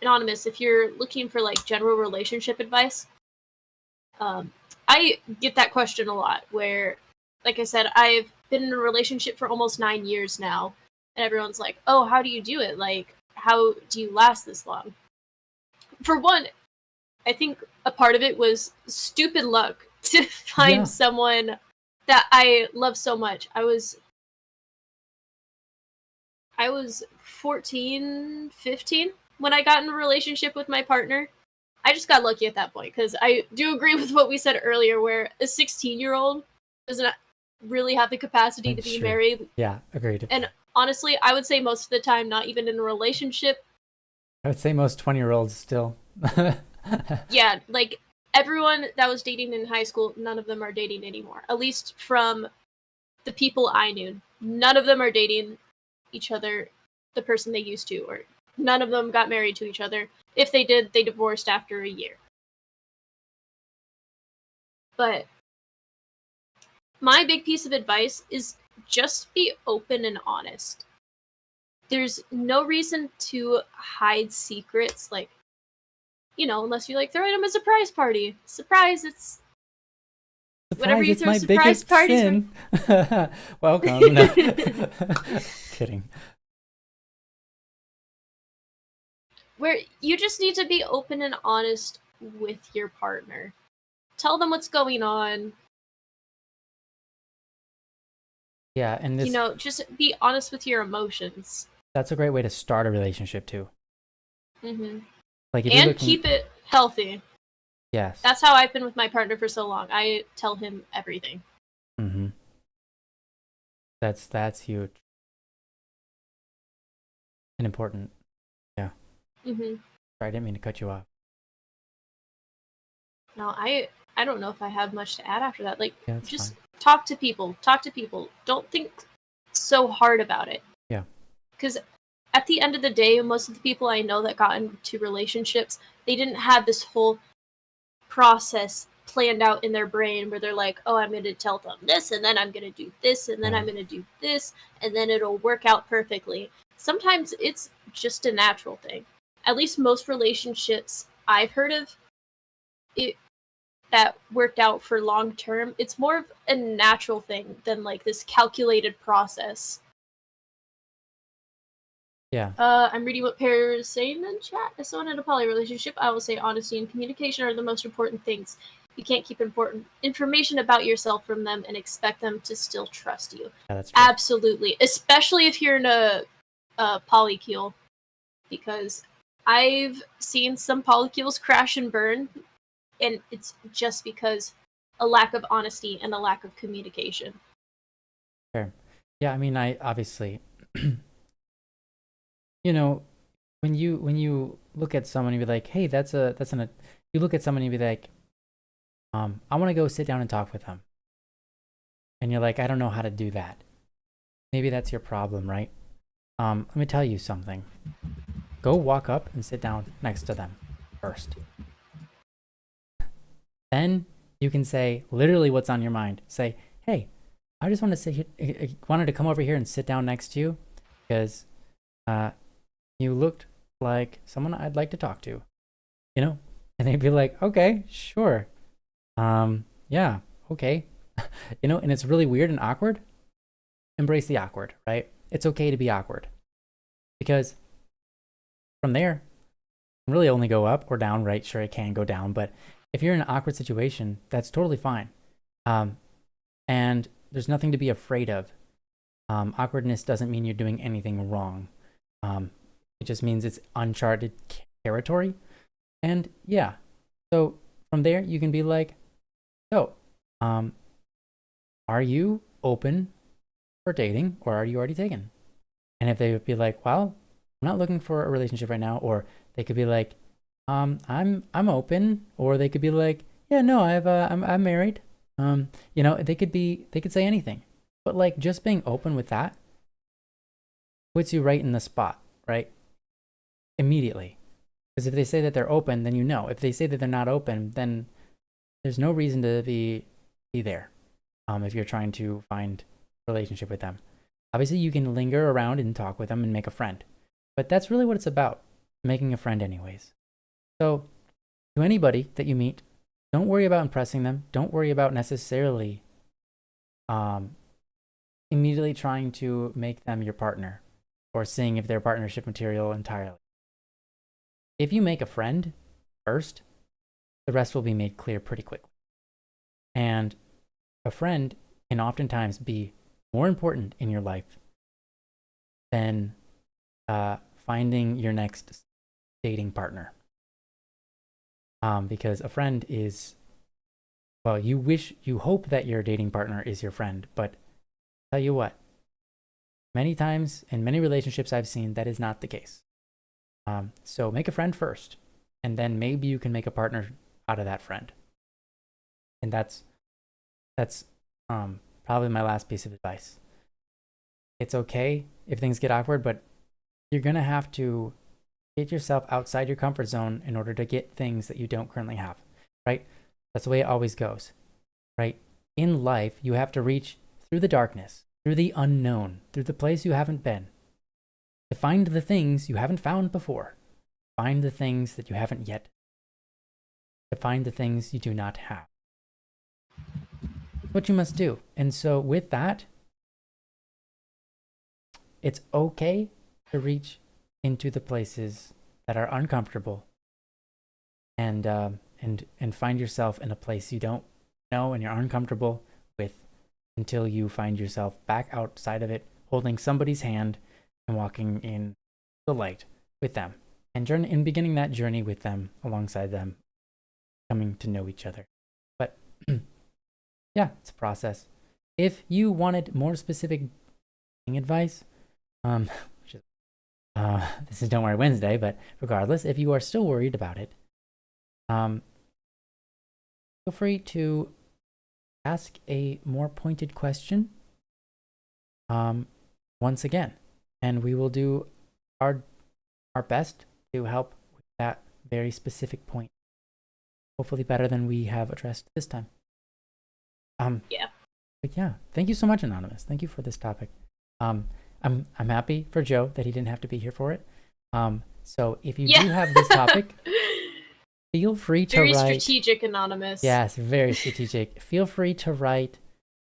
anonymous, if you're looking for like general relationship advice, I get that question a lot where, like I said, I've been in a relationship for almost 9 years now, and everyone's like, oh, how do you do it? Like, how do you last this long? For one, I think a part of it was stupid luck to find someone that I love so much. I was 14, 15 when I got in a relationship with my partner. I just got lucky at that point, because I do agree with what we said earlier, where a 16-year-old doesn't really have the capacity to be married. Yeah, agreed. And honestly, I would say most of the time, not even in a relationship. I would say most 20-year-olds still. Yeah, like everyone that was dating in high school, none of them are dating anymore. At least from the people I knew, none of them are dating each other, the person they used to, or none of them got married to each other. If they did, they divorced after a year. But my big piece of advice is just be open and honest. There's no reason to hide secrets, like, you know, unless you like throwing them a surprise party. Surprise, it's whenever you throw surprise parties. Welcome. No. Kidding. Where you just need to be open and honest with your partner. Tell them what's going on. Yeah, and this, you know, just be honest with your emotions. That's a great way to start a relationship too. Mm-hmm. Like, and keep it healthy. Yes. That's how I've been with my partner for so long. I tell him everything. Mm-hmm. That's huge and important. Yeah. Hmm. Sorry, I didn't mean to cut you off. No, I don't know if I have much to add after that. Like, Yeah, that's just fine. talk to people. Talk to people. Don't think so hard about it. Yeah. Because at the end of the day, most of the people I know that got into relationships, they didn't have this whole process planned out in their brain where they're like, oh, I'm going to tell them this, and then I'm going to do this, and then I'm Right. going to do this, and then it'll work out perfectly. Sometimes it's just a natural thing. At least most relationships I've heard of it that worked out for long term, it's more of a natural thing than like this calculated process. Yeah. I'm reading what Pear is saying in chat. As someone in a poly relationship, I will say honesty and communication are the most important things. You can't keep important information about yourself from them and expect them to still trust you. Yeah, that's true. Absolutely, especially if you're in a polycule, because I've seen some polycules crash and burn, and it's just because a lack of honesty and a lack of communication. Fair. Yeah, I mean, I obviously, you know, when you look at someone and be like, hey, you look at someone and be like, I want to go sit down and talk with them, and you're like, I don't know how to do that. Maybe that's your problem, right? Let me tell you something. Go walk up and sit down next to them first. Then you can say literally what's on your mind. Say, hey, I just want to sit here, wanted to come over here and sit down next to you because you looked like someone I'd like to talk to, you know? And they'd be like, okay, sure. Yeah, okay. And it's really weird and awkward. Embrace the awkward, right? It's okay to be awkward because from there, you can really only go up or down, right? Sure, it can go down, but if you're in an awkward situation, that's totally fine. And there's nothing to be afraid of. Awkwardness doesn't mean you're doing anything wrong. It just means it's uncharted territory. And yeah, so from there, you can be like, so, are you open for dating or are you already taken? And if they would be like, well, I'm not looking for a relationship right now, or they could be like, I'm open, or they could be like, yeah, no, I'm married. They could say anything, but like just being open with that puts you right in the spot, right? Immediately. Because if they say that they're open, then you know. If they say that they're not open, then there's no reason to be there. If you're trying to find a relationship with them. Obviously, you can linger around and talk with them and make a friend. But that's really what it's about, making a friend anyways. So, to anybody that you meet, don't worry about impressing them. Don't worry about necessarily immediately trying to make them your partner or seeing if they're partnership material entirely. If you make a friend first, the rest will be made clear pretty quickly. And a friend can oftentimes be more important in your life than finding your next dating partner. Because a friend is, well, you hope that your dating partner is your friend, but tell you what, many times in many relationships I've seen, that is not the case. So make a friend first, and then maybe you can make a partner out of that friend. And that's probably my last piece of advice. It's okay if things get awkward, but you're gonna have to get yourself outside your comfort zone in order to get things that you don't currently have, right? That's the way it always goes, right? In life, you have to reach through the darkness, through the unknown, through the place you haven't been, to find the things you haven't found before, find the things that you haven't yet, to find the things you do not have. What you must do. And so with that, it's okay to reach into the places that are uncomfortable and find yourself in a place you don't know and you're uncomfortable with until you find yourself back outside of it, holding somebody's hand and walking in the light with them and beginning that journey with them, alongside them, coming to know each other. But yeah, it's a process. If you wanted more specific advice. Which is, this is Don't Worry Wednesday, but regardless, if you are still worried about it, feel free to ask a more pointed question once again, and we will do our best to help with that very specific point. Hopefully better than we have addressed this time. Yeah. But yeah, thank you so much, Anonymous. Thank you for this topic. I'm happy for Joe that he didn't have to be here for it. So if you do have this topic, feel free to write. Very strategic, Anonymous. Yes, very strategic. Feel free to write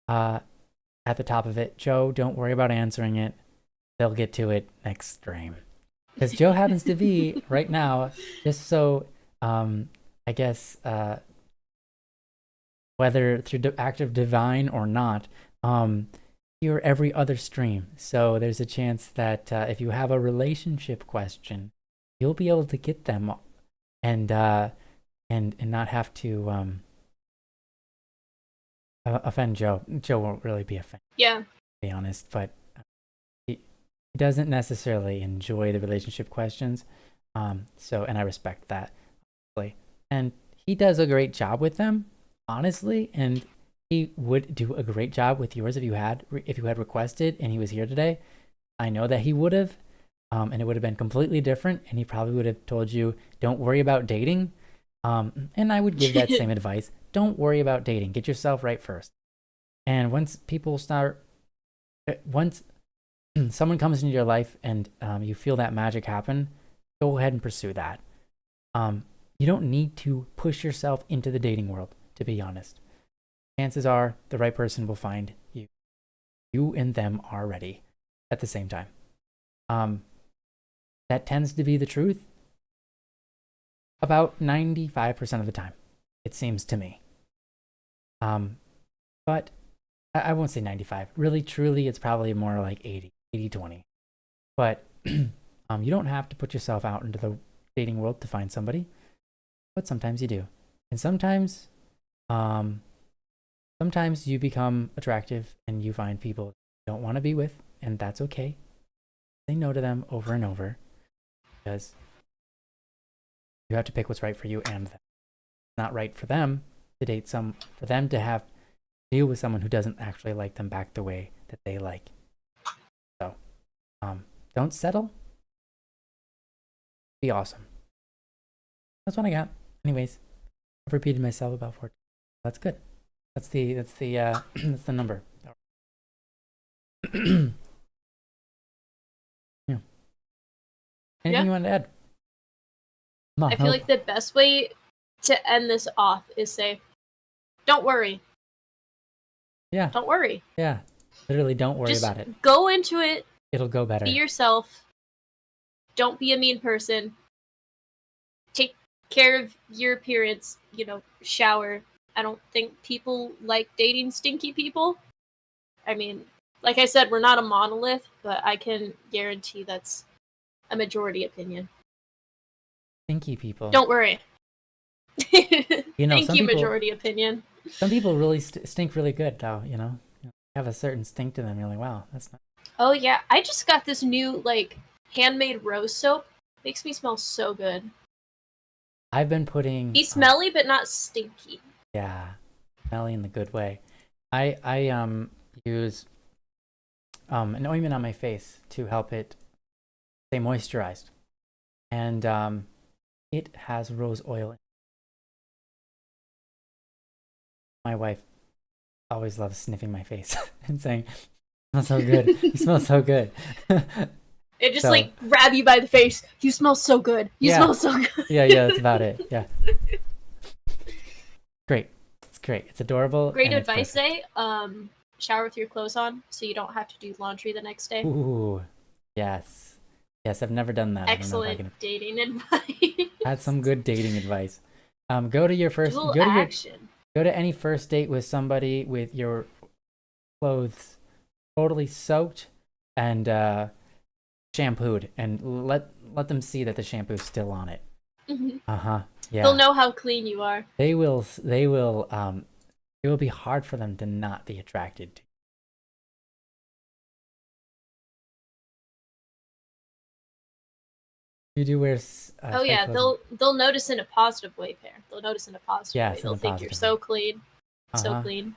at the top of it, Joe, don't worry about answering it. They'll get to it next stream. Because Joe happens to be right now, just so I guess whether through the act of divine or not, here every other stream. So there's a chance that if you have a relationship question, you'll be able to get them and not have to offend Joe. Joe won't really be offended. Yeah. To be honest, but he doesn't necessarily enjoy the relationship questions. So, and I respect that, honestly. And he does a great job with them, honestly. And he would do a great job with yours if you had requested and he was here today. I know that he would have, and it would have been completely different. And he probably would have told you, "Don't worry about dating." And I would give that same advice. Don't worry about dating. Get yourself right first. And once someone comes into your life and you feel that magic happen, go ahead and pursue that. You don't need to push yourself into the dating world, to be honest. Chances are the right person will find you. You and them are ready at the same time. That tends to be the truth about 95% of the time, it seems to me. But I won't say 95. Really, truly, it's probably more like 80-20. But you don't have to put yourself out into the dating world to find somebody, but sometimes you do. And sometimes you become attractive and you find people you don't want to be with, and that's okay. Say no to them over and over, because you have to pick what's right for you and them. It's not right for them to for them to have deal with someone who doesn't actually like them back the way that they like. So, don't settle. Be awesome. That's what I got. Anyways, I've repeated myself about 4 times. That's good. That's the number. Yeah. Anything you want to add? I feel like the best way to end this off is say, "Don't worry." Yeah. Don't worry. Yeah. Literally, don't worry Just about it. go into it. It'll go better. Be yourself. Don't be a mean person. Take care of your appearance. Shower. I don't think people like dating stinky people. I mean, like I said, we're not a monolith, but I can guarantee that's a majority opinion. Stinky people. Don't worry. Thank you, people, majority opinion. Some people really stink really good, though. Have a certain stink to them really well. That's not. Oh yeah, I just got this new handmade rose soap. Makes me smell so good. I've been putting. Be smelly, but not stinky. Yeah, smelly in the good way. I use an ointment on my face to help it stay moisturized, and it has rose oil in it. My wife always loves sniffing my face and saying, "You smell so good. You smell so good." It just grab you by the face. You smell so good. You smell so good. Yeah, that's about it. Yeah. Great. It's great. It's adorable. Great advice, shower with your clothes on so you don't have to do laundry the next day. Ooh. Yes. Yes, I've never done that. Excellent dating advice. That's some good dating advice. Go to your first go to any first date with somebody with your clothes totally soaked and shampooed, and let them see that the shampoo's still on it. Mm-hmm. Yeah. They'll know how clean you are. They will it will be hard for them to not be attracted to you. You do wear. Oh tight yeah, clothing. they'll notice in a positive way, Pear. They'll notice in a positive way. Yes, in They'll a think you're positive so way. clean, so Uh-huh. clean.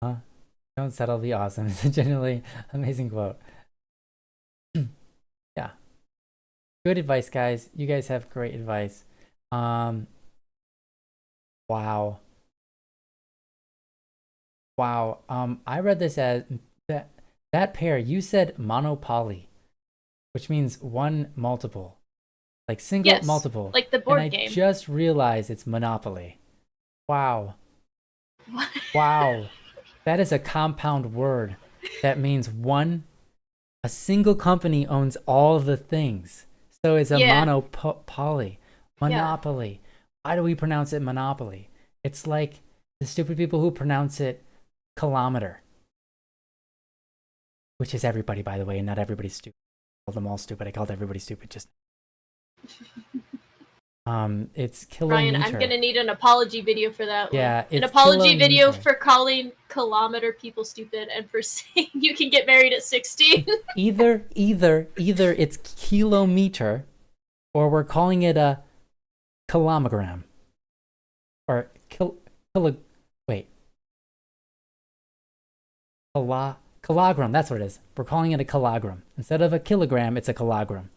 Huh? Don't settle, be awesome. It's a genuinely amazing quote. Yeah. Good advice, guys. You guys have great advice. Wow. Wow. I read this as that pair, you said monopoly, which means one multiple. Like single Yes, multiple. like the And board I game. just realized it's monopoly. Wow. What? Wow. That is a compound word. That means a single company owns all of the things. So it's a Yeah, monopoly. yeah. Monopoly. Why do we pronounce it monopoly? It's like the stupid people who pronounce it kilometer, which is everybody, by the way, and not everybody's stupid. I called them all stupid. I called everybody stupid just. It's Ryan, I'm kilometer. gonna need an apology video for that one. Yeah, An it's apology video kilometer. for calling kilometer people stupid and for saying you can get married at 16. Either it's kilometer, or we're calling it a kilogram, or wait, kilogram. That's what it is. We're calling it a kilogram instead of a kilogram. It's a kilogram.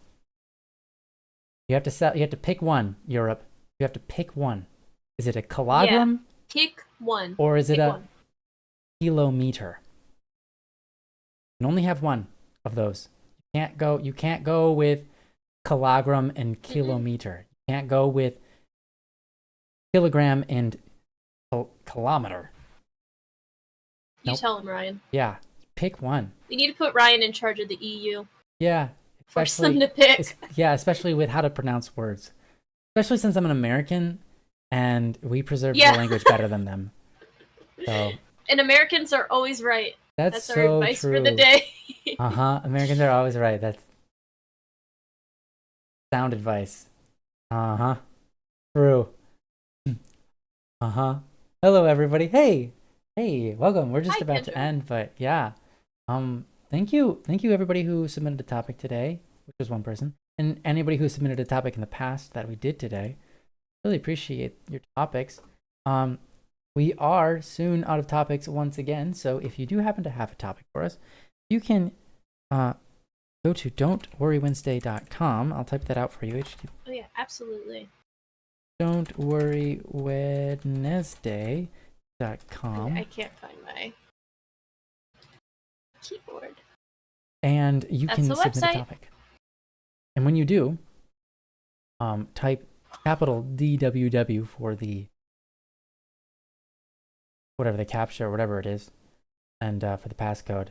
You have to You have to pick one. Europe. You have to pick one. Is it a Yeah, kilogram pick one. or is it Pick a one. kilometer? You can only have one of those. You can't go with kilogram and kilometer. You can't go with kilogram and kilometer. You Nope. tell him, Ryan. Yeah, pick one. We need to put Ryan in charge of the EU. Yeah, Force them to pick. Yeah, especially with how to pronounce words. Especially since I'm an American and we preserve the language better than them. So. And Americans are always right. That's our so advice true. for the day. Americans are always right. That's sound advice. True. Hello, everybody. Hey, welcome. We're just about to end, but yeah. Thank you, everybody who submitted a topic today, which was one person, and anybody who submitted a topic in the past that we did today. Really appreciate your topics. We are soon out of topics once again, so if you do happen to have a topic for us, you can go to don'tworrywednesday.com. I'll type that out for you. Oh yeah, absolutely. don'tworrywednesday.com. I can't find my keyboard. And you can submit a topic. And when you do, type capital DWW for the whatever the captcha or whatever it is, and for the passcode,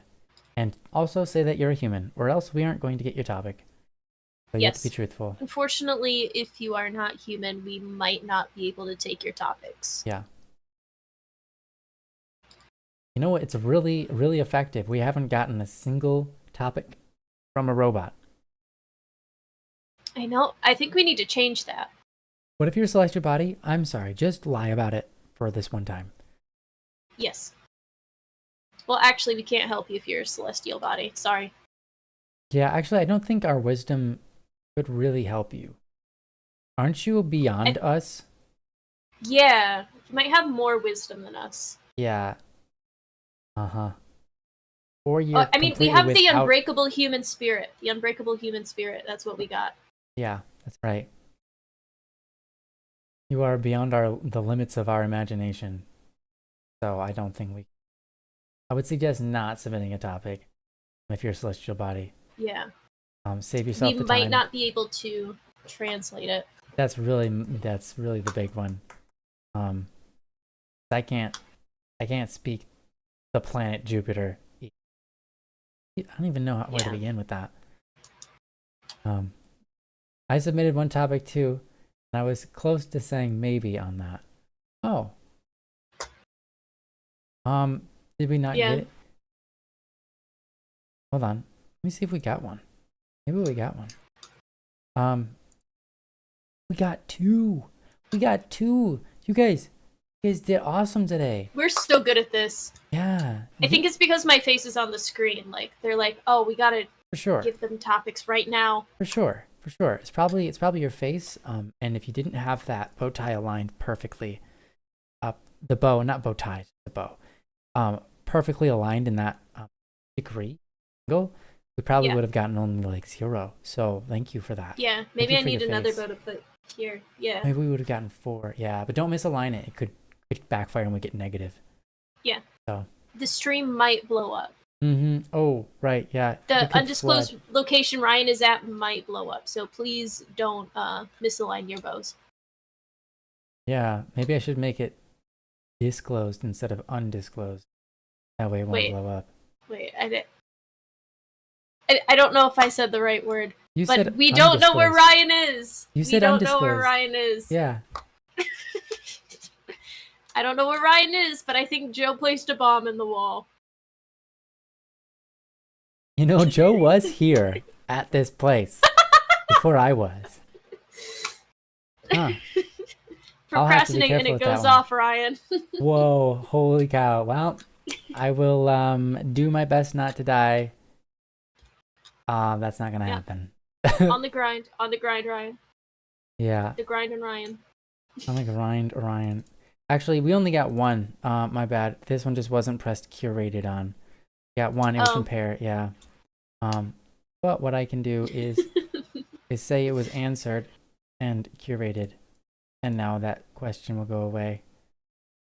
and also say that you're a human, or else we aren't going to get your topic. So you have to be truthful. Unfortunately, if you are not human, we might not be able to take your topics. Yeah. You know what? It's really, really effective. We haven't gotten a single topic from a robot. I know. I think we need to change that. What if you're a celestial body? I'm sorry. Just lie about it for this one time. Yes. Well, actually, we can't help you if you're a celestial body. Sorry. Yeah, actually, I don't think our wisdom could really help you. Aren't you beyond us? Yeah. You might have more wisdom than us. Yeah. Or you're I mean, we have the unbreakable human spirit. The unbreakable human spirit. That's what we got. Yeah, that's right. You are beyond the limits of our imagination. So I don't think I would suggest not submitting a topic if you're a celestial body. Yeah. Save yourself the time. We might not be able to translate it. That's really the big one. I can't speak the planet Jupiter. I don't even know where to begin with that. I submitted one topic too, and I was close to saying maybe on that. Oh. Did we not get it? Hold on. Let me see if we got one. Maybe we got one. We got two. You guys did awesome today. We're so good at this. Yeah. I think it's because my face is on the screen. Like, they're like, oh, we gotta For sure. Give them topics right now. For sure. For sure. It's probably your face. And if you didn't have that bow tie aligned perfectly, the bow, not bow tie, the bow, perfectly aligned in that degree angle, we probably would have gotten only like 0. So thank you for that. Yeah, maybe I need another bow to put here. Yeah. Maybe we would have gotten 4. Yeah, but don't misalign it. It could backfire and we get negative. Yeah. So the stream might blow up. Oh, right. Yeah. The undisclosed location Ryan is at might blow up. So please don't misalign your bows. Yeah, maybe I should make it disclosed instead of undisclosed. That way it won't blow up. Wait, I don't know if I said the right word. You but said we don't know where Ryan is. You said undisclosed. We don't know where Ryan is. Yeah. I don't know where Ryan is, but I think Joe placed a bomb in the wall. You know, Joe was here at this place before I was. Huh. Procrastinate and it goes off, Ryan. Whoa, holy cow. Well, I will do my best not to die. That's not gonna happen. On the grind, Ryan. Yeah. The grind and Ryan. On the grind, Ryan. Actually, we only got 1. My bad. This one just wasn't pressed curated on. Got 1. It was from pair. Yeah. But what I can do is say it was answered and curated, and now that question will go away.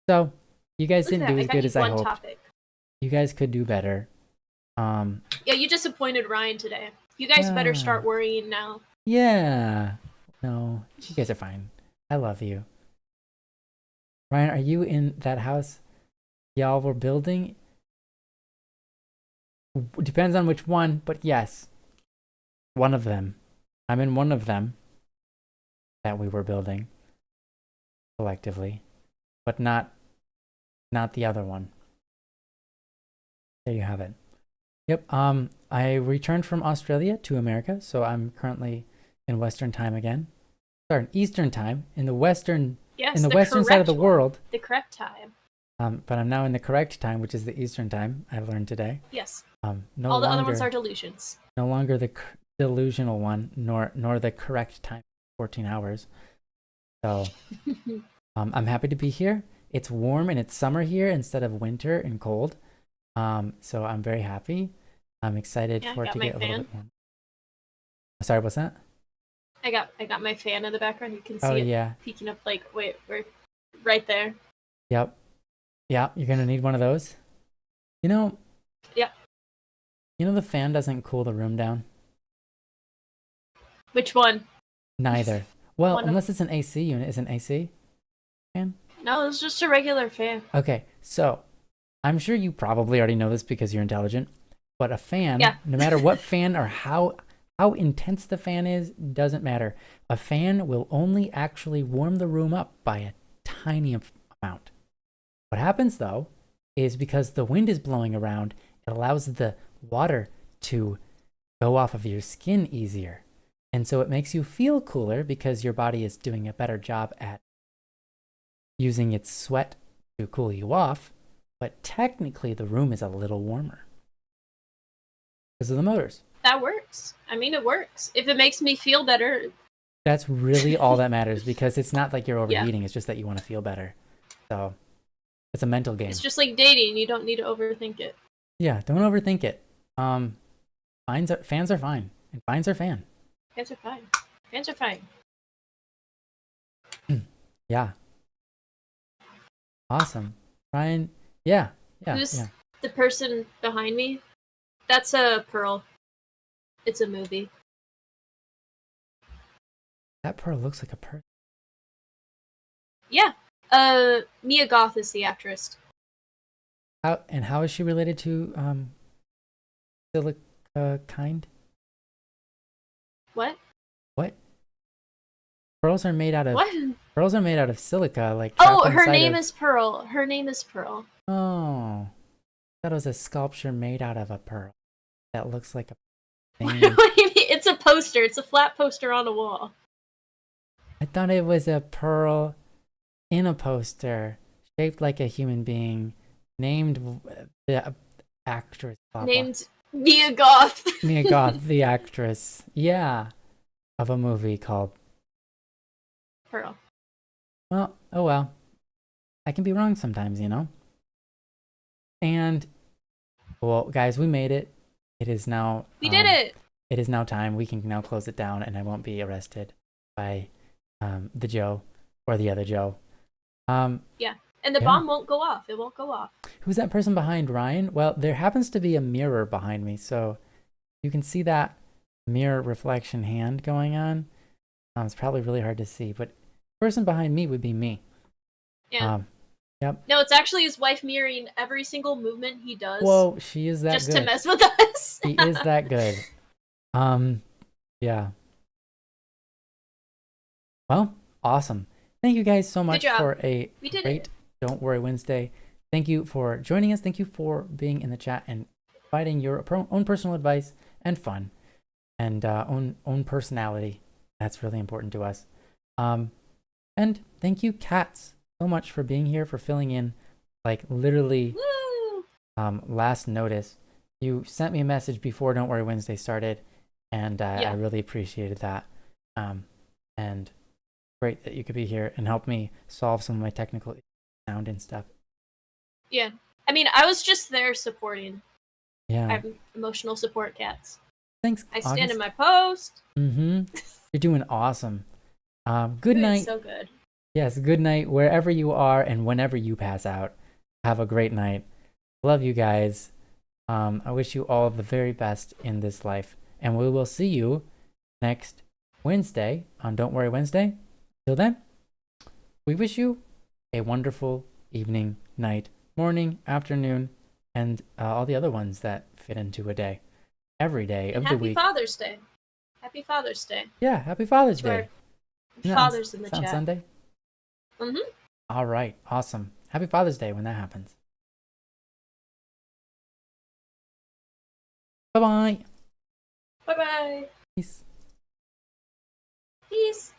So you guys didn't do as good as I hoped. You guys could do better. Yeah, you disappointed Ryan today. You guys better start worrying now. Yeah. No, you guys are fine. I love you. Ryan, are you in that house y'all were building? Depends on which one, but yes. One of them. I'm in one of them that we were building collectively, but not the other one. There you have it. Yep. I returned from Australia to America, so I'm currently in Western time again. Sorry, Eastern time in the Western western side of the world. The correct time. But I'm now in the correct time, which is the Eastern time. I've learned today. Yes. No All the longer, other ones are delusions. No longer the delusional one, nor the correct time, 14 hours. So I'm happy to be here. It's warm and it's summer here instead of winter and cold. So I'm very happy. I'm excited for it to get a little bit warm. Sorry, what's that? I got my fan in the background. You can see it peeking up like we're right there. Yep. Yeah, you're gonna need one of those. You know. Yep. You know the fan doesn't cool the room down. Which one? Neither. Well, unless it's an AC unit. Is it an AC fan? No, it's just a regular fan. Okay, so I'm sure you probably already know this because you're intelligent, but a fan, no matter what fan or how intense the fan is, doesn't matter. A fan will only actually warm the room up by a tiny amount. What happens though is because the wind is blowing around, it allows the water to go off of your skin easier. And so it makes you feel cooler because your body is doing a better job at using its sweat to cool you off. But technically the room is a little warmer because of the motors. That works. I mean, it works. If it makes me feel better. That's really all that matters because it's not like you're overheating. It's just that you want to feel better. So it's a mental game. It's just like dating. You don't need to overthink it. Yeah, don't overthink it. Fans are fine. And fines are fan. Fans are fine. Fans are fine. Yeah. Awesome. Ryan, yeah. Who's the person behind me? That's a Pearl. It's a movie. That Pearl looks like a person. Yeah. Mia Goth is the actress. How is she related to Silica Kind? What? Pearls are made out of Pearls are made out of silica, like her name is Pearl. Her name is Pearl. Oh. I thought it was a sculpture made out of a pearl. That looks like a thing. What do you mean? It's a poster. It's a flat poster on a wall. I thought it was a pearl in a poster, shaped like a human being, named the actress. Named Mia Goth. Mia Goth, the actress. Yeah. Of a movie called, Pearl. well, oh well. I can be wrong sometimes, you know? And, well, guys, we made it. It is now, We did it. it is now time. We can now close it down, and I won't be arrested by the Joe or the other Joe. Yeah. And the Yeah. bomb won't go off. It won't go off. Who's that person behind Ryan? Well, there happens to be a mirror behind me, so you can see that mirror reflection hand going on. It's probably really hard to see, but the person behind me would be me. Yeah. Yep. No, it's actually his wife mirroring every single movement he does. Whoa, she is that just good. to mess with us. She is that good. Yeah. Well, awesome. Thank you guys so much for a great Don't Worry Wednesday. Thank you for joining us. Thank you for being in the chat and providing your own personal advice and fun and own personality. That's really important to us. And thank you, Cats, so much for being here, for filling in, like, literally last notice. You sent me a message before Don't Worry Wednesday started, and I really appreciated that. And great that you could be here and help me solve some of my technical sound and stuff. Yeah. I mean, I was just there supporting. Yeah. I'm emotional support, Cats. Thanks, I stand in my post. You're doing awesome. Good night. So good. Yes, good night wherever you are and whenever you pass out. Have a great night. Love you guys. I wish you all the very best in this life. And we will see you next Wednesday on Don't Worry Wednesday. Till then, we wish you a wonderful evening, night, morning, afternoon, and all the other ones that fit into a day. Every day of the week. Happy Father's Day. Happy Father's Day. Yeah, happy Father's Day. Fathers in the chat. On Sunday? All right, awesome. Happy Father's Day when that happens. Bye-bye. Bye-bye. Peace. Peace.